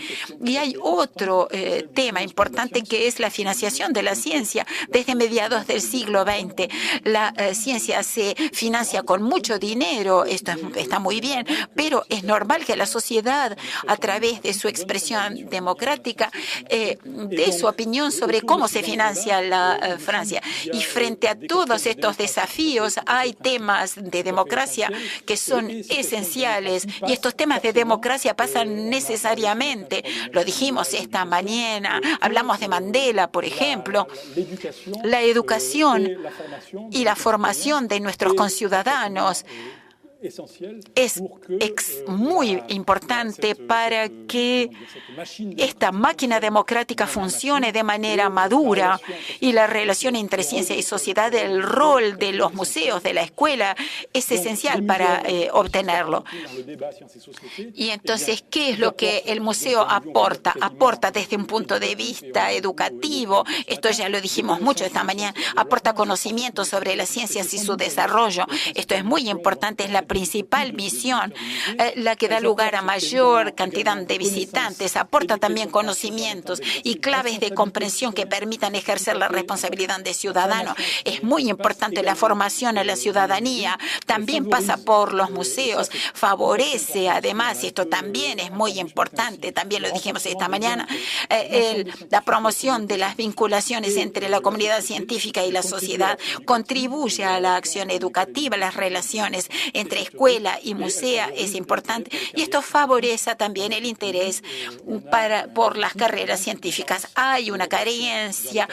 Y hay otro tema importante, que es la financiación de la ciencia. Desde mediados del siglo XX, la ciencia se financia con mucho dinero. Esto está muy bien, pero es normal que la sociedad, a través de su expresión democrática, dé su opinión sobre cómo se financia la Francia. Y frente a todos estos desafíos, hay temas de democracia que son esenciales, y estos temas de democracia pasan necesariamente. Lo dijimos esta mañana, hablamos de Mandela, por ejemplo. La educación y la formación de nuestros conciudadanos es muy importante para que esta máquina democrática funcione de manera madura, y la relación entre ciencia y sociedad, el rol de los museos, de la escuela, es esencial para obtenerlo. Y entonces, ¿qué es lo que el museo aporta? Aporta desde un punto de vista educativo, esto ya lo dijimos mucho esta mañana, aporta conocimiento sobre las ciencias y su desarrollo. Esto es muy importante, es la principal misión, la que da lugar a mayor cantidad de visitantes, aporta también conocimientos y claves de comprensión que permitan ejercer la responsabilidad de ciudadano. Es muy importante la formación a la ciudadanía, también pasa por los museos, favorece además, y esto también es muy importante, también lo dijimos esta mañana, la promoción de las vinculaciones entre la comunidad científica y la sociedad contribuye a la acción educativa, las relaciones entre escuela y museo es importante, y esto favorece también el interés por las carreras científicas. Hay una carencia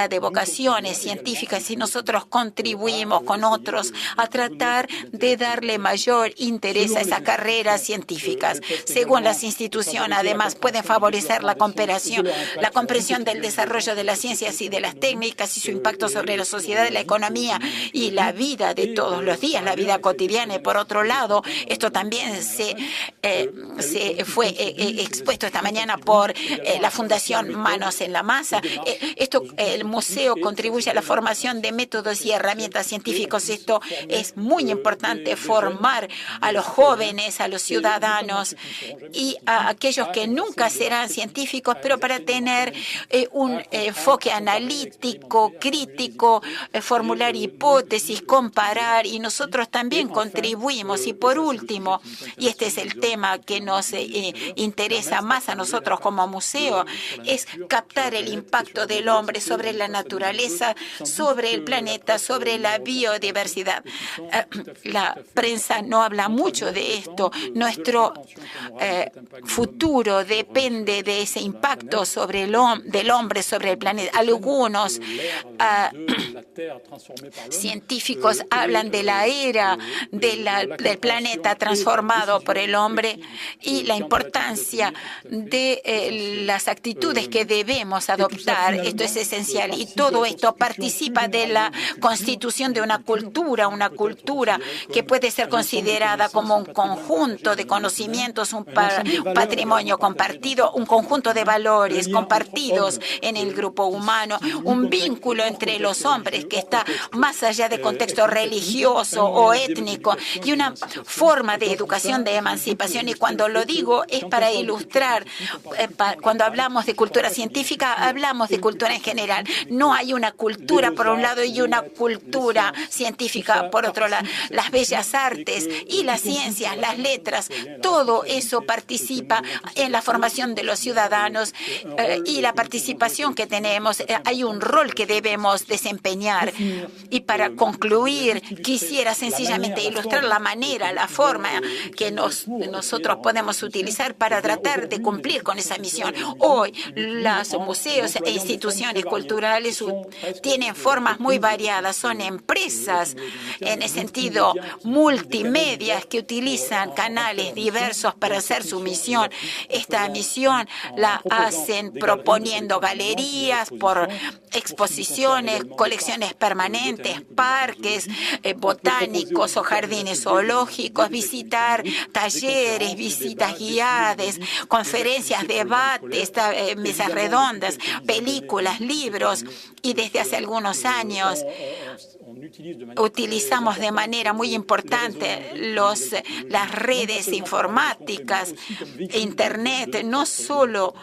de vocaciones científicas y nosotros contribuimos con otros a tratar de darle mayor interés a esas carreras científicas. Según las instituciones, además, pueden favorecer la comprensión del desarrollo de las ciencias y de las técnicas y su impacto sobre la sociedad, la economía y la vida de todos los días, la vida cotidiana. Y por otro lado, esto también se fue expuesto esta mañana por la Fundación Manos en la Masa. El museo contribuye a la formación de métodos y herramientas científicos. Esto es muy importante, formar a los jóvenes, a los ciudadanos y a aquellos que nunca serán científicos, pero para tener un enfoque analítico, crítico, formular hipótesis, comparar, y nosotros también contribuimos. Y por último, y este es el tema que nos interesa más a nosotros como museo, es captar el impacto del hombre sobre la naturaleza, sobre el planeta, sobre la biodiversidad. La prensa no habla mucho de esto. Nuestro futuro depende de ese impacto del hombre sobre el planeta. Algunos científicos hablan de la era del planeta transformado por el hombre y la importancia de las actitudes que debemos adoptar. Esto es esencial y todo esto participa de la constitución de una cultura que puede ser considerada como un conjunto de conocimientos, un patrimonio compartido, un conjunto de valores compartidos en el grupo humano, un vínculo entre los hombres que está más allá de contexto religioso o étnico y una forma de educación, de emancipación. Y cuando lo digo es para ilustrar, cuando hablamos de cultura científica, hablamos de cultura en general. No hay una cultura por un lado y una cultura científica por otro lado. Las bellas artes y las ciencias, las letras, todo eso participa en la formación de los ciudadanos y la participación que tenemos. Hay un rol que debemos desempeñar. Y para concluir, quisiera sencillamente ilustrar la manera, la forma que nosotros podemos utilizar para tratar de cumplir con esa misión. Hoy, los museos e instituciones culturales tienen formas muy variadas. Son empresas en el sentido multimedia que utilizan canales diversos para hacer su misión. Esta misión la hacen proponiendo galerías, por exposiciones, colecciones permanentes, parques botánicos o jardines zoológicos, visitar talleres, visitas guiadas, conferencias, debates, mesas redondas, películas, libros. Y desde hace algunos años utilizamos de manera muy importante las redes informáticas, Internet, no solo,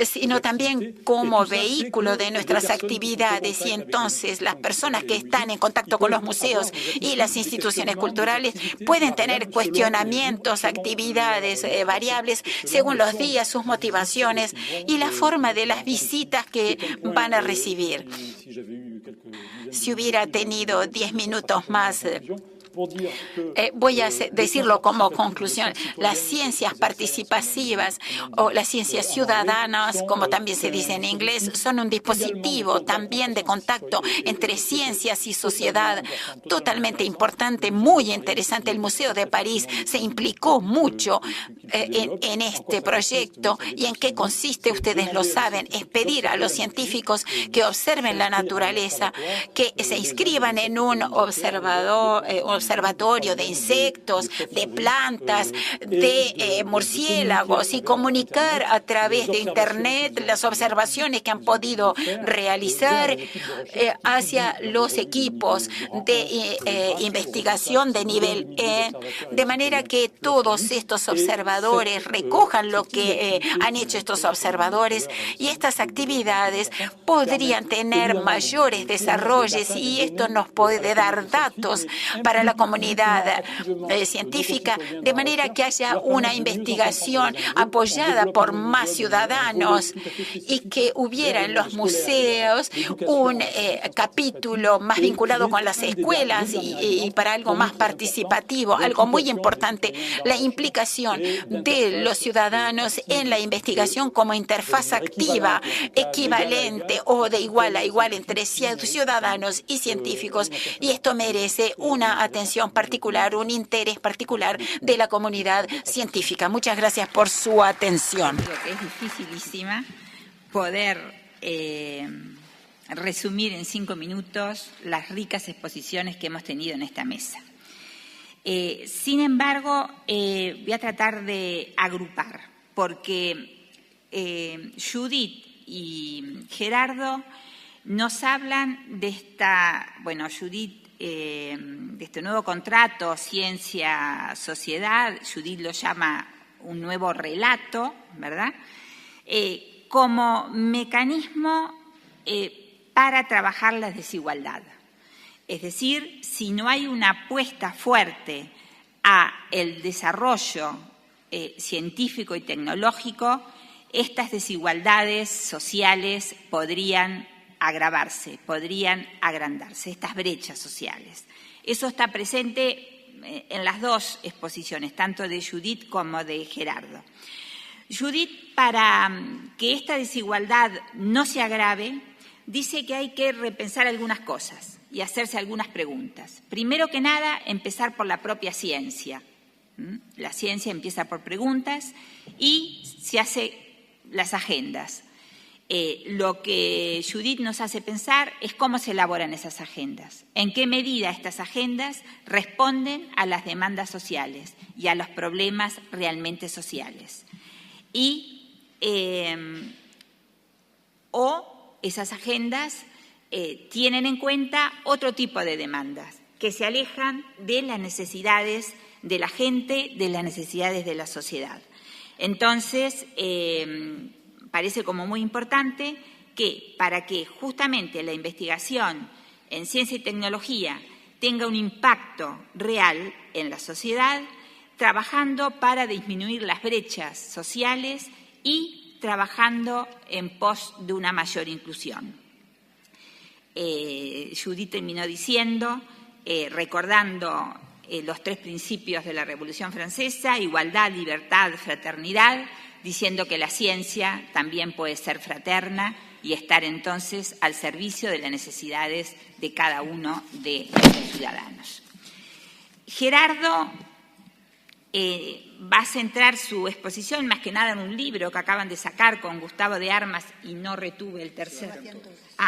sino también como vehículo de nuestras actividades. Y entonces las personas que están en contacto con los museos y las instituciones culturales pueden tener cuestionamientos, actividades variables según los días, sus motivaciones y la forma de las visitas que van a recibir. Si hubiera tenido 10 minutos más, voy a decirlo como conclusión. Las ciencias participativas o las ciencias ciudadanas, como también se dice en inglés, son un dispositivo también de contacto entre ciencias y sociedad totalmente importante, muy interesante. El Museo de París se implicó mucho en este proyecto. ¿Y en qué consiste? Ustedes lo saben, es pedir a los científicos que observen la naturaleza, que se inscriban en un observatorio observatorio de insectos, de plantas, de murciélagos y comunicar a través de Internet las observaciones que han podido realizar hacia los equipos de investigación de nivel E, de manera que todos estos observadores recojan lo que han hecho estos observadores, y estas actividades podrían tener mayores desarrollos, y esto nos puede dar datos para la comunidad científica, de manera que haya una investigación apoyada por más ciudadanos y que hubiera en los museos un capítulo más vinculado con las escuelas y para algo más participativo. Algo muy importante, la implicación de los ciudadanos en la investigación como interfaz activa, equivalente o de igual a igual entre ciudadanos y científicos, y esto merece una atención particular, un interés particular de la comunidad científica. Muchas gracias por su atención. Creo que es dificilísima poder resumir en 5 minutos las ricas exposiciones que hemos tenido en esta mesa. Sin embargo, voy a tratar de agrupar, porque Judith y Gerardo nos hablan de Judith, de este nuevo contrato ciencia-sociedad. Judith lo llama un nuevo relato, ¿verdad?, como mecanismo para trabajar la desigualdad. Es decir, si no hay una apuesta fuerte a el desarrollo científico y tecnológico, estas desigualdades sociales podrían agravarse, podrían agrandarse, estas brechas sociales. Eso está presente en las dos exposiciones, tanto de Judith como de Gerardo. Judith, para que esta desigualdad no se agrave, dice que hay que repensar algunas cosas y hacerse algunas preguntas. Primero que nada, empezar por la propia ciencia. La ciencia empieza por preguntas y se hace las agendas. Lo que Judith nos hace pensar es cómo se elaboran esas agendas, en qué medida estas agendas responden a las demandas sociales y a los problemas realmente sociales. O esas agendas tienen en cuenta otro tipo de demandas que se alejan de las necesidades de la gente, de las necesidades de la sociedad. Entonces, parece como muy importante que para que justamente la investigación en ciencia y tecnología tenga un impacto real en la sociedad, trabajando para disminuir las brechas sociales y trabajando en pos de una mayor inclusión. Judith terminó diciendo, recordando los 3 principios de la Revolución Francesa: igualdad, libertad, fraternidad, diciendo que la ciencia también puede ser fraterna y estar entonces al servicio de las necesidades de cada uno de los ciudadanos. Gerardo va a centrar su exposición más que nada en un libro que acaban de sacar con Gustavo de Armas, y no retuve el tercero.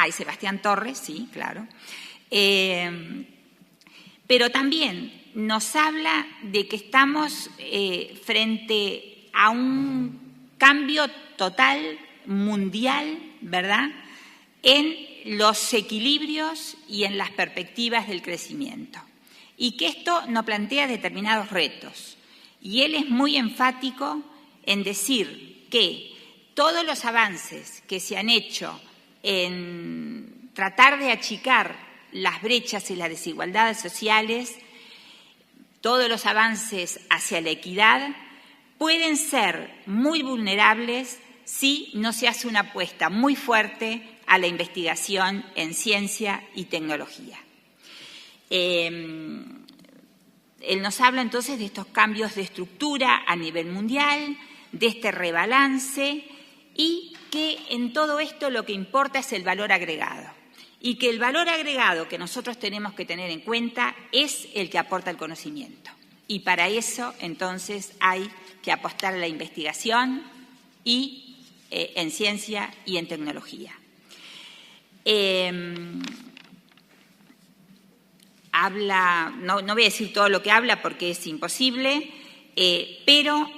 Y Sebastián Torres, sí, claro. Pero también nos habla de que estamos frente a un cambio total mundial, ¿verdad?, en los equilibrios y en las perspectivas del crecimiento. Y que esto nos plantea determinados retos. Y él es muy enfático en decir que todos los avances que se han hecho en tratar de achicar las brechas y las desigualdades sociales, todos los avances hacia la equidad, pueden ser muy vulnerables si no se hace una apuesta muy fuerte a la investigación en ciencia y tecnología. Él nos habla entonces de estos cambios de estructura a nivel mundial, de este rebalance, y que en todo esto lo que importa es el valor agregado. Y que el valor agregado que nosotros tenemos que tener en cuenta es el que aporta el conocimiento. Y para eso, entonces, hay que apostar a la investigación y en ciencia y en tecnología. habla, no voy a decir todo lo que habla porque es imposible, pero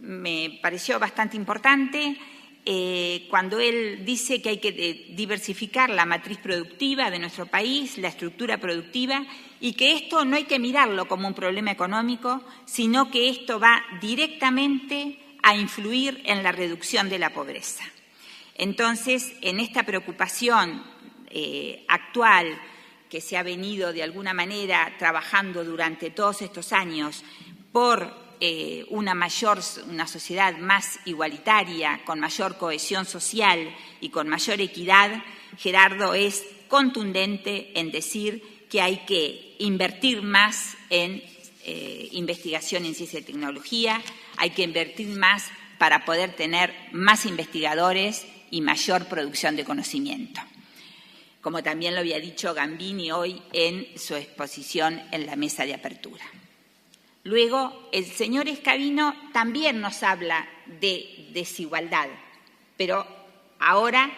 me pareció bastante importante cuando él dice que hay que diversificar la matriz productiva de nuestro país, la estructura productiva, y que esto no hay que mirarlo como un problema económico, sino que esto va directamente a influir en la reducción de la pobreza. Entonces, en esta preocupación actual que se ha venido de alguna manera trabajando durante todos estos años por una sociedad más igualitaria, con mayor cohesión social y con mayor equidad, Gerardo es contundente en decir que hay que invertir más en investigación en ciencia y tecnología, hay que invertir más para poder tener más investigadores y mayor producción de conocimiento, como también lo había dicho Gambini hoy en su exposición en la mesa de apertura. Luego, el señor Scavino también nos habla de desigualdad, pero ahora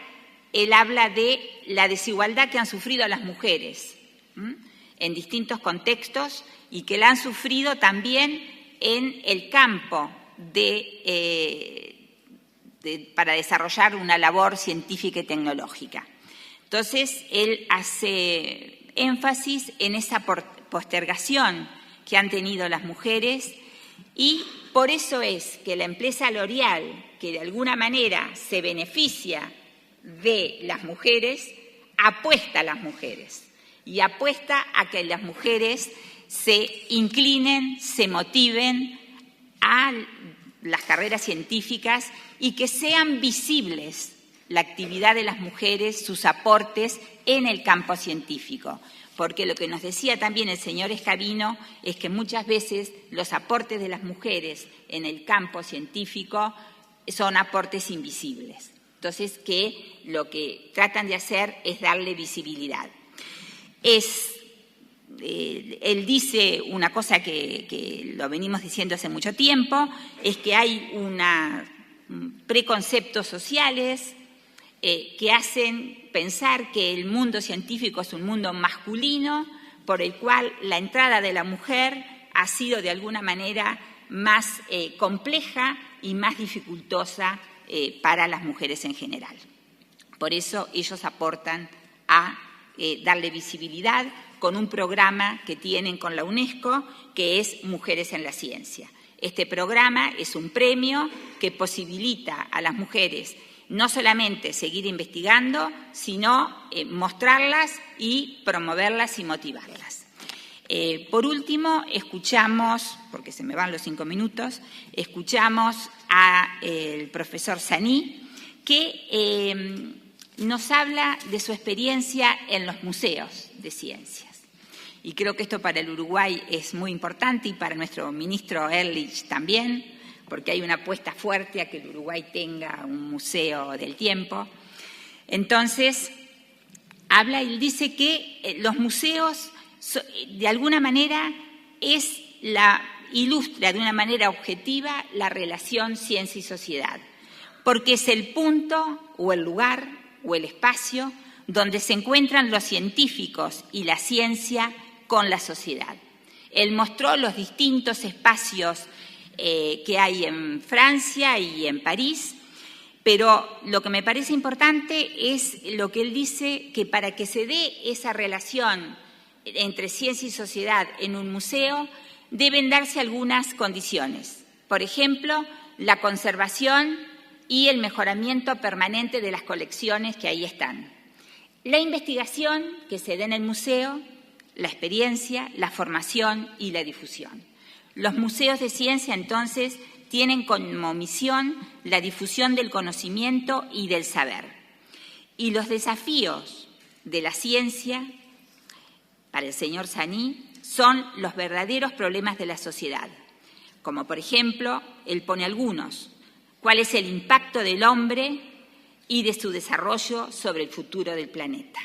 él habla de la desigualdad que han sufrido las mujeres en distintos contextos y que la han sufrido también en el campo para desarrollar una labor científica y tecnológica. Entonces, él hace énfasis en esa postergación que han tenido las mujeres y por eso es que la empresa L'Oréal, que de alguna manera se beneficia de las mujeres, apuesta a las mujeres y apuesta a que las mujeres se inclinen, se motiven a las carreras científicas y que sean visibles la actividad de las mujeres, sus aportes en el campo científico. Porque lo que nos decía también el señor Scavino es que muchas veces los aportes de las mujeres en el campo científico son aportes invisibles. Entonces, que lo que tratan de hacer es darle visibilidad. Él dice una cosa que lo venimos diciendo hace mucho tiempo, es que hay preconceptos sociales que hacen pensar que el mundo científico es un mundo masculino, por el cual la entrada de la mujer ha sido de alguna manera más compleja y más dificultosa para las mujeres en general. Por eso ellos aportan a darle visibilidad con un programa que tienen con la UNESCO, que es Mujeres en la Ciencia. Este programa es un premio que posibilita a las mujeres no solamente seguir investigando, sino mostrarlas y promoverlas y motivarlas. Por último, escuchamos, porque se me van los 5 minutos, escuchamos al profesor Zaní, que nos habla de su experiencia en los museos de ciencias. Y creo que esto para el Uruguay es muy importante y para nuestro ministro Ehrlich también, porque hay una apuesta fuerte a que el Uruguay tenga un museo del tiempo. Entonces, habla y dice que los museos, de alguna manera, ilustra de una manera objetiva la relación ciencia y sociedad, porque es el punto o el lugar o el espacio donde se encuentran los científicos y la ciencia con la sociedad. Él mostró los distintos espacios que hay en Francia y en París, pero lo que me parece importante es lo que él dice, que para que se dé esa relación entre ciencia y sociedad en un museo deben darse algunas condiciones. Por ejemplo, la conservación y el mejoramiento permanente de las colecciones que ahí están. La investigación que se dé en el museo, la experiencia, la formación y la difusión. Los museos de ciencia, entonces, tienen como misión la difusión del conocimiento y del saber. Y los desafíos de la ciencia, para el señor Zaní, son los verdaderos problemas de la sociedad, como por ejemplo, él pone algunos. ¿Cuál es el impacto del hombre y de su desarrollo sobre el futuro del planeta?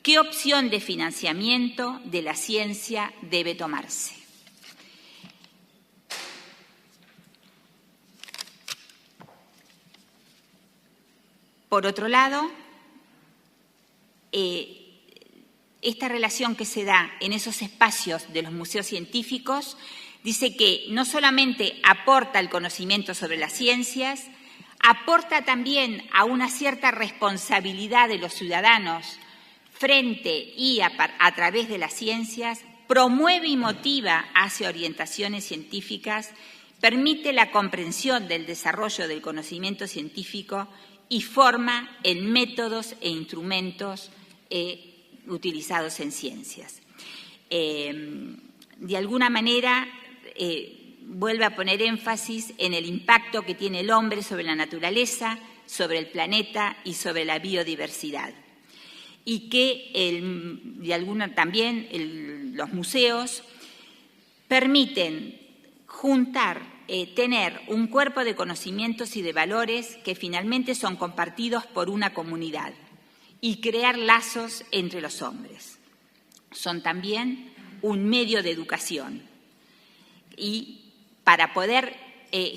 ¿Qué opción de financiamiento de la ciencia debe tomarse? Por otro lado, esta relación que se da en esos espacios de los museos científicos, dice que no solamente aporta el conocimiento sobre las ciencias, aporta también a una cierta responsabilidad de los ciudadanos frente y a través de las ciencias, promueve y motiva hacia orientaciones científicas, permite la comprensión del desarrollo del conocimiento científico y forma en métodos e instrumentos utilizados en ciencias. De alguna manera, vuelve a poner énfasis en el impacto que tiene el hombre sobre la naturaleza, sobre el planeta y sobre la biodiversidad. Y que también los museos permiten juntar, tener un cuerpo de conocimientos y de valores que finalmente son compartidos por una comunidad y crear lazos entre los hombres. Son también un medio de educación. Y para poder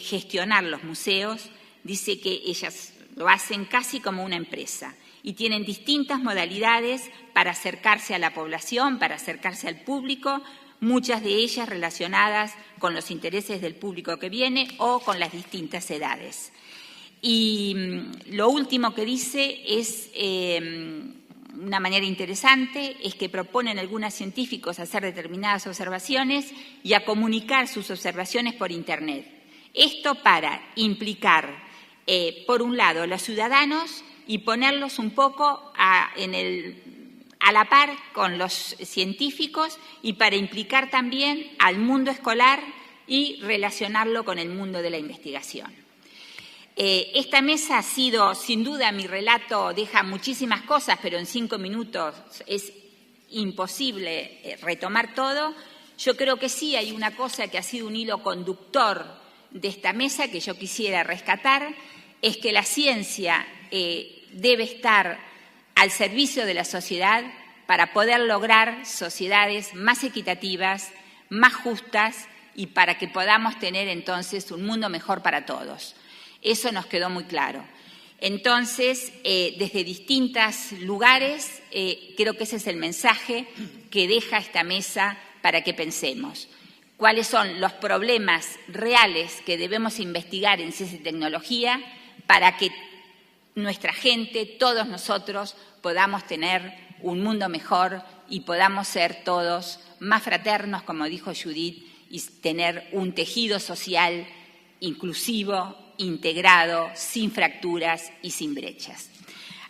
gestionar los museos, dice que ellas lo hacen casi como una empresa y tienen distintas modalidades para acercarse a la población, para acercarse al público, muchas de ellas relacionadas con los intereses del público que viene o con las distintas edades. Y lo último que dice es una manera interesante, es que proponen algunos científicos hacer determinadas observaciones y a comunicar sus observaciones por Internet. Esto para implicar, por un lado, a los ciudadanos y ponerlos un poco a la par con los científicos y para implicar también al mundo escolar y relacionarlo con el mundo de la investigación. Esta mesa ha sido, sin duda, mi relato deja muchísimas cosas, pero en 5 minutos es imposible retomar todo. Yo creo que sí hay una cosa que ha sido un hilo conductor de esta mesa que yo quisiera rescatar, es que la ciencia debe estar al servicio de la sociedad para poder lograr sociedades más equitativas, más justas y para que podamos tener entonces un mundo mejor para todos. Eso nos quedó muy claro. Entonces, desde distintos lugares, creo que ese es el mensaje que deja esta mesa para que pensemos. ¿Cuáles son los problemas reales que debemos investigar en ciencia y tecnología para que nuestra gente, todos nosotros, podamos tener un mundo mejor y podamos ser todos más fraternos, como dijo Judith, y tener un tejido social inclusivo, integrado, sin fracturas y sin brechas.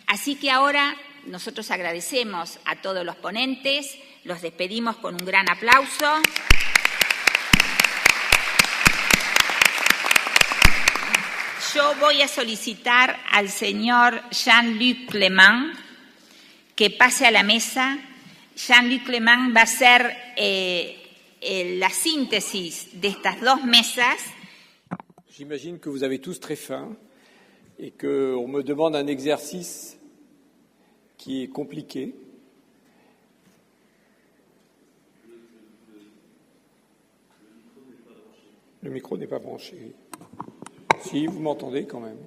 Así que ahora nosotros agradecemos a todos los ponentes, los despedimos con un gran aplauso. Yo voy a solicitar al señor Jean-Luc Clément que pase a la mesa. Jean-Luc Clément va a ser la síntesis de estas dos mesas. J'imagine que vous avez tous très faim et qu'on me demande un exercice qui est compliqué. Le micro n'est pas branché. Si, vous m'entendez quand même.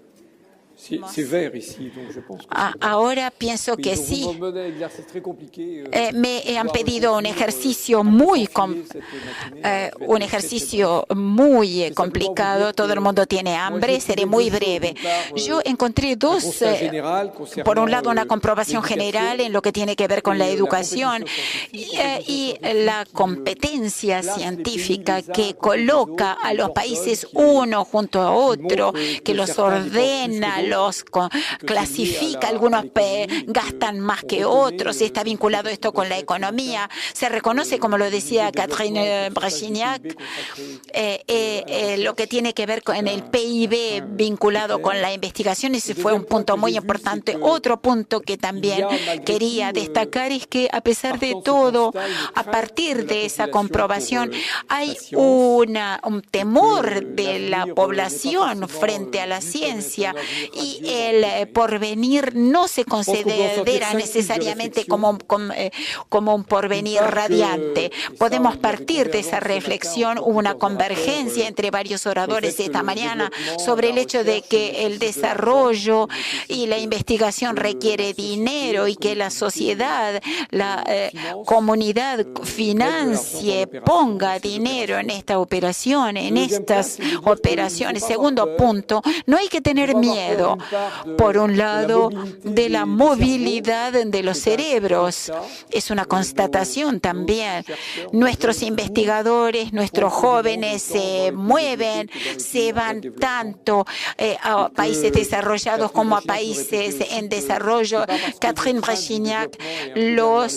C'est vert ici, donc je pense que ahora pienso que sí. Me me han pedido un ejercicio muy complicado. Todo el mundo tiene hambre. Seré muy breve. Yo encontré dos, por un lado, una comprobación general en lo que tiene que ver con la educación y la competencia científica que coloca a los países uno junto a otro, que los ordena, los clasifica, algunos gastan más que otros, y está vinculado esto con la economía. Se reconoce, como lo decía Catherine Brechignac, lo que tiene que ver con el PIB vinculado con la investigación. Ese fue un punto muy importante. Otro punto que también quería destacar es que, a pesar de todo, a partir de esa comprobación, hay un temor de la población frente a la ciencia y el porvenir no se considera necesariamente como un porvenir radiante. Podemos partir de esa reflexión. Hubo una convergencia entre varios oradores esta mañana sobre el hecho de que el desarrollo y la investigación requiere dinero y que la sociedad, la comunidad financie, ponga dinero en esta operación, en estas operaciones. Segundo punto, no hay que tener miedo, por un lado, de la movilidad de los cerebros. Es una constatación también. Nuestros investigadores, nuestros jóvenes se mueven, se van tanto a países desarrollados como a países en desarrollo. Catherine Brechignac lo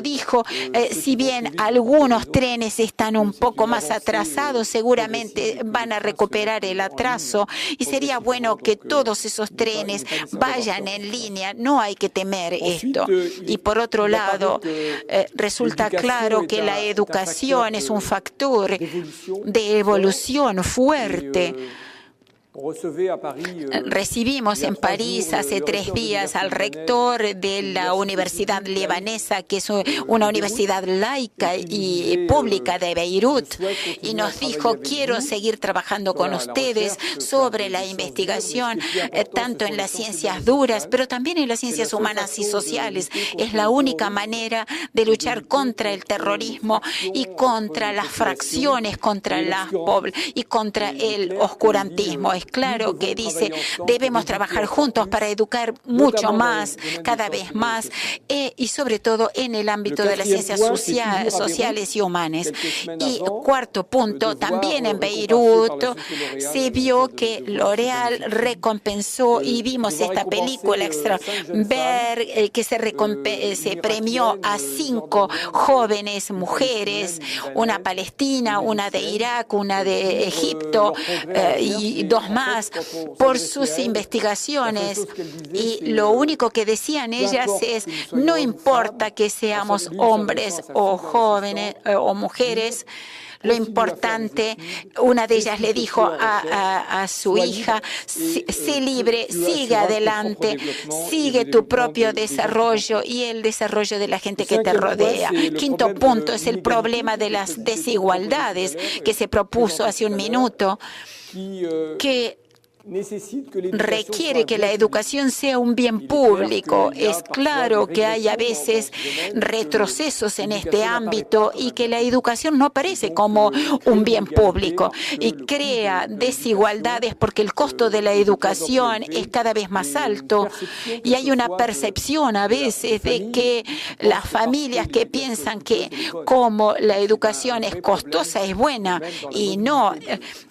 dijo. Si bien algunos trenes están un poco más atrasados, seguramente van a recuperar el atraso y sería bueno que todos esos trenes vayan en línea. No hay que temer esto. Y por otro lado, resulta claro que la educación es un factor de evolución fuerte. Recibimos en París hace 3 días al rector de la Universidad Libanesa, que es una universidad laica y pública de Beirut, y nos dijo: quiero seguir trabajando con ustedes sobre la investigación, tanto en las ciencias duras, pero también en las ciencias humanas y sociales. Es la única manera de luchar contra el terrorismo y contra las fracciones, y contra el oscurantismo. Es claro que dice, debemos trabajar juntos para educar mucho más, cada vez más, y sobre todo en el ámbito de las ciencias sociales y humanas. Y cuarto punto, también en Beirut se vio que L'Oréal recompensó, y vimos esta película que se premió a 5 jóvenes mujeres, una palestina, una de Irak, una de Egipto y 2 más, por sus investigaciones. Y lo único que decían ellas es: no importa que seamos hombres o jóvenes o mujeres, lo importante, una de ellas le dijo a su hija: sé libre, sigue adelante, sigue tu propio desarrollo y el desarrollo de la gente que te rodea. Quinto punto es el problema de las desigualdades que se propuso hace un minuto, que requiere que la educación sea un bien público. Es claro que hay a veces retrocesos en este ámbito y que la educación no aparece como un bien público y crea desigualdades porque el costo de la educación es cada vez más alto y hay una percepción a veces de que las familias que piensan que como la educación es costosa es buena, y no,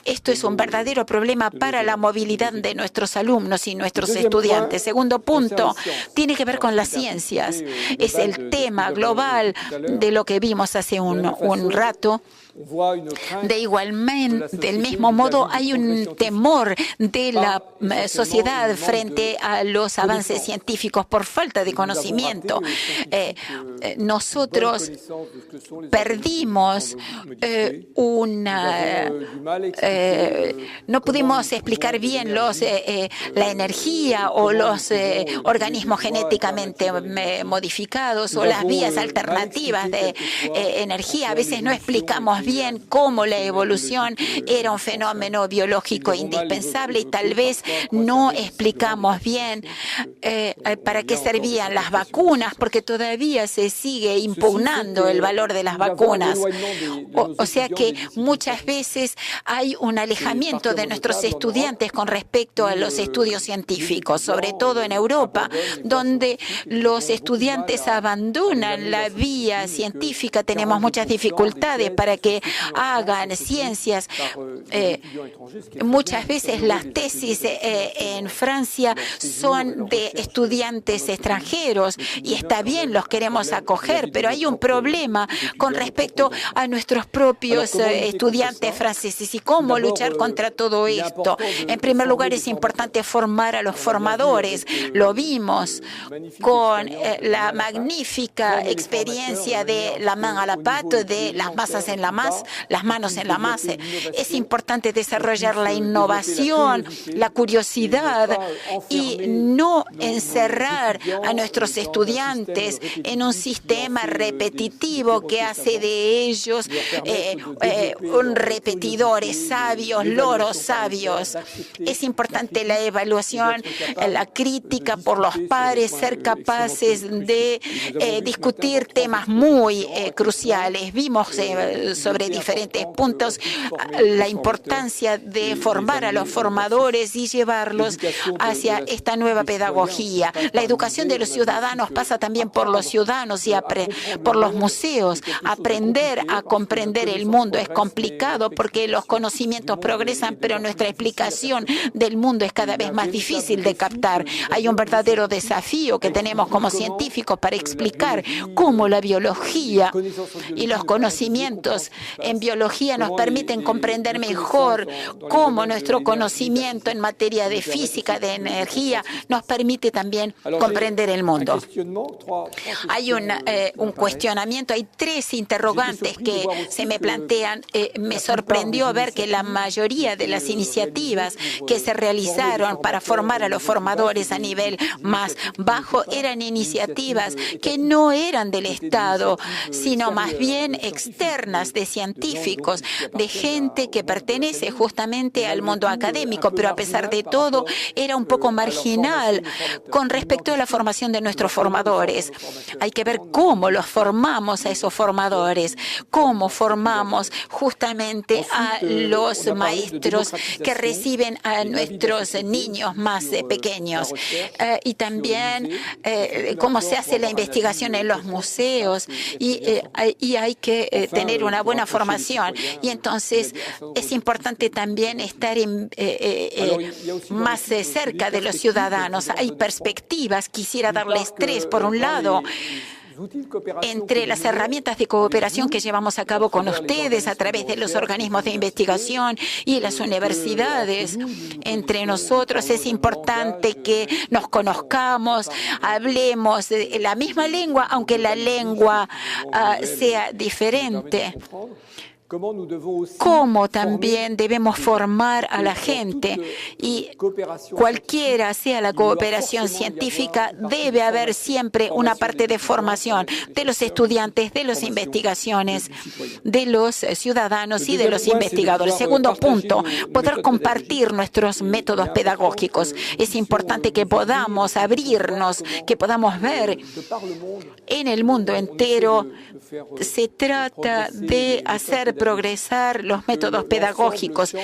esto es un verdadero problema para la movilidad de nuestros alumnos y nuestros estudiantes. Segundo punto, tiene que ver con las ciencias. Es el tema global de lo que vimos hace un rato. Del mismo modo, hay un temor de la sociedad frente a los avances científicos por falta de conocimiento. Nosotros perdimos no pudimos explicar bien la energía o los organismos genéticamente modificados o las vías alternativas de energía. A veces no explicamos bien cómo la evolución era un fenómeno biológico indispensable y tal vez no explicamos bien para qué servían las vacunas, porque todavía se sigue impugnando el valor de las vacunas. O sea que muchas veces hay un alejamiento de nuestros estudiantes con respecto a los estudios científicos, sobre todo en Europa, donde los estudiantes abandonan la vía científica. Tenemos muchas dificultades para que hagan ciencias. Muchas veces las tesis en Francia son de estudiantes extranjeros y está bien, los queremos acoger, pero hay un problema con respecto a nuestros propios estudiantes franceses. ¿Y cómo luchar contra todo esto? En primer lugar, es importante formar a los formadores. Lo vimos con la magnífica experiencia de la main à la pâte, de las masas en la masa. las manos en la masa. Es importante desarrollar la innovación, la curiosidad y no encerrar a nuestros estudiantes en un sistema repetitivo que hace de ellos repetidores sabios, loros sabios. Es importante la evaluación, la crítica por los pares, ser capaces de discutir temas muy cruciales. Vimos sobre diferentes puntos la importancia de formar a los formadores y llevarlos hacia esta nueva pedagogía. La educación de los ciudadanos pasa también por los ciudadanos y por los museos. Aprender a comprender el mundo es complicado porque los conocimientos progresan, pero nuestra explicación del mundo es cada vez más difícil de captar. Hay un verdadero desafío que tenemos como científicos para explicar cómo la biología y los conocimientos en biología nos permiten comprender mejor cómo nuestro conocimiento en materia de física, de energía, nos permite también comprender el mundo. Hay un cuestionamiento, hay tres interrogantes que se me plantean. Me sorprendió ver que la mayoría de las iniciativas que se realizaron para formar a los formadores a nivel más bajo eran iniciativas que no eran del Estado, sino más bien externas de científicos, de gente que pertenece justamente al mundo académico, pero a pesar de todo era un poco marginal con respecto a la formación de nuestros formadores. Hay que ver cómo los formamos a esos formadores, cómo formamos justamente a los maestros que reciben a nuestros niños más pequeños, y también cómo se hace la investigación en los museos, y hay que tener una buena formación. Y entonces es importante también estar más cerca de los ciudadanos. Hay perspectivas, quisiera darles tres. Por un lado, entre las herramientas de cooperación que llevamos a cabo con ustedes a través de los organismos de investigación y las universidades, entre nosotros es importante que nos conozcamos, hablemos la misma lengua, aunque la lengua sea diferente. Cómo también debemos formar a la gente, y cualquiera sea la cooperación científica, debe haber siempre una parte de formación de los estudiantes, de las investigaciones, de los ciudadanos y de los investigadores. Segundo punto, poder compartir nuestros métodos pedagógicos. Es importante que podamos abrirnos, que podamos ver en el mundo entero. Se trata de hacer progresar los métodos pedagógicos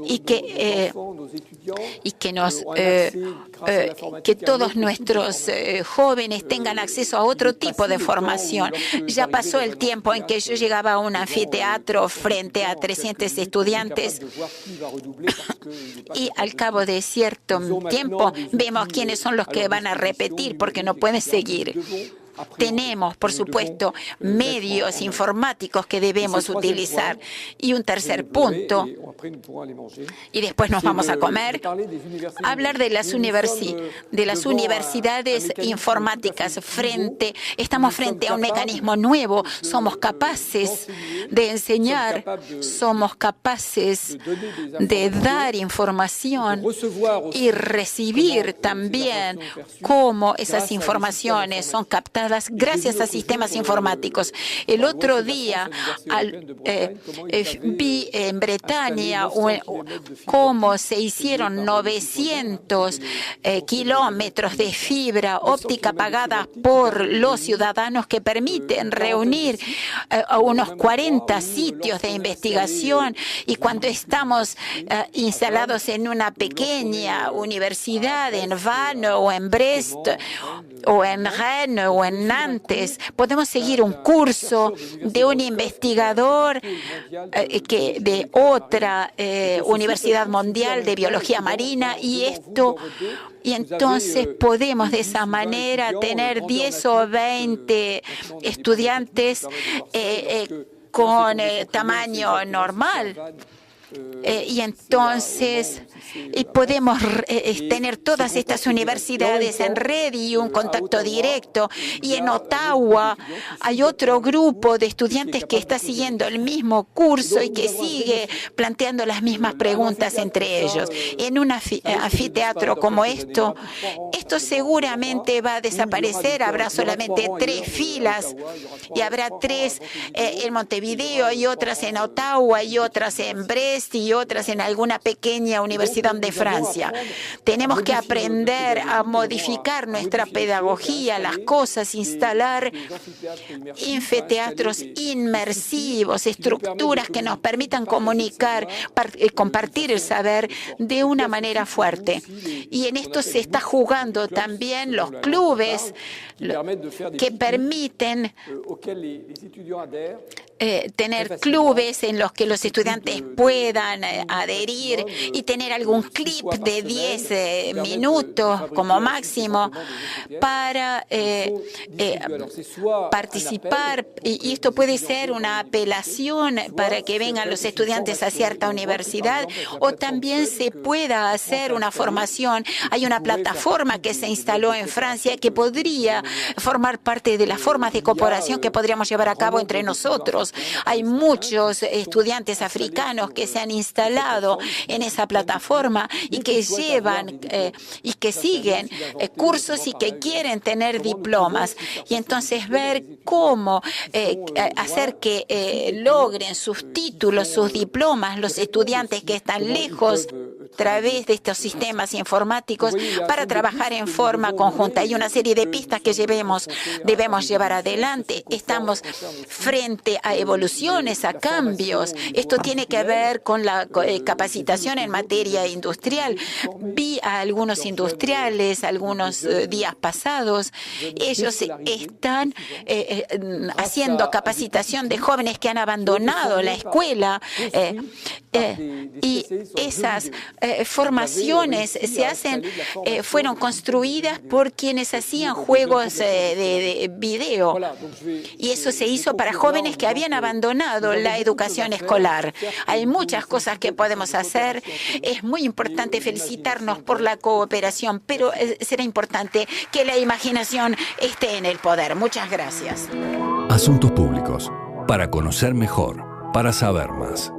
y que todos nuestros jóvenes tengan acceso a otro tipo de formación. Ya pasó el tiempo en que yo llegaba a un anfiteatro frente a 300 estudiantes y al cabo de cierto tiempo vemos quiénes son los que van a repetir porque no pueden seguir. Tenemos, por supuesto, medios informáticos que debemos utilizar. Y un tercer punto, y después nos vamos a comer, hablar de las universidades informáticas. Estamos frente a un mecanismo nuevo. Somos capaces de enseñar, somos capaces de dar información y recibir también cómo esas informaciones son captadas gracias a sistemas informáticos. El otro día vi en Bretaña cómo se hicieron 900 kilómetros de fibra óptica pagada por los ciudadanos que permiten reunir a unos 40 sitios de investigación, y cuando estamos instalados en una pequeña universidad en Vannes o en Brest o en Rennes o en Nantes, podemos seguir un curso de un investigador de otra universidad mundial de biología marina, y entonces podemos de esa manera tener 10 o 20 estudiantes con tamaño normal. Y entonces podemos tener todas estas universidades en red y un contacto directo. Y en Ottawa hay otro grupo de estudiantes que está siguiendo el mismo curso y que sigue planteando las mismas preguntas entre ellos. En un anfiteatro como esto seguramente va a desaparecer. Habrá solamente 3 filas y habrá 3 en Montevideo y otras en Ottawa y otras en Brest y otras en alguna pequeña universidad de Francia. Tenemos que aprender a modificar nuestra pedagogía, las cosas, instalar anfiteatros inmersivos, estructuras que nos permitan comunicar, compartir el saber de una manera fuerte. Y en esto se está jugando también los clubes que permiten tener clubes en los que los estudiantes puedan adherir y tener algún clip de 10 minutos como máximo para participar. Y esto puede ser una apelación para que vengan los estudiantes a cierta universidad, o también se pueda hacer una formación. Hay una plataforma que se instaló en Francia que podría formar parte de las formas de cooperación que podríamos llevar a cabo entre nosotros. Hay muchos estudiantes africanos que se han instalado en esa plataforma y que llevan y que siguen cursos y que quieren tener diplomas. Y entonces ver cómo hacer que logren sus títulos, sus diplomas, los estudiantes que están lejos a través de estos sistemas informáticos para trabajar en forma conjunta. Hay una serie de pistas que debemos llevar adelante. Estamos frente a evoluciones, a cambios. Esto tiene que ver con la capacitación en materia industrial. Vi a algunos industriales algunos días pasados. Ellos están haciendo capacitación de jóvenes que han abandonado la escuela y esas formaciones fueron construidas por quienes hacían juegos de video, y eso se hizo para jóvenes que habían abandonado la educación escolar. Hay muchas cosas que podemos hacer. Es muy importante felicitarnos por la cooperación, pero será importante que la imaginación esté en el poder. Muchas gracias. Asuntos públicos, para conocer mejor, para saber más.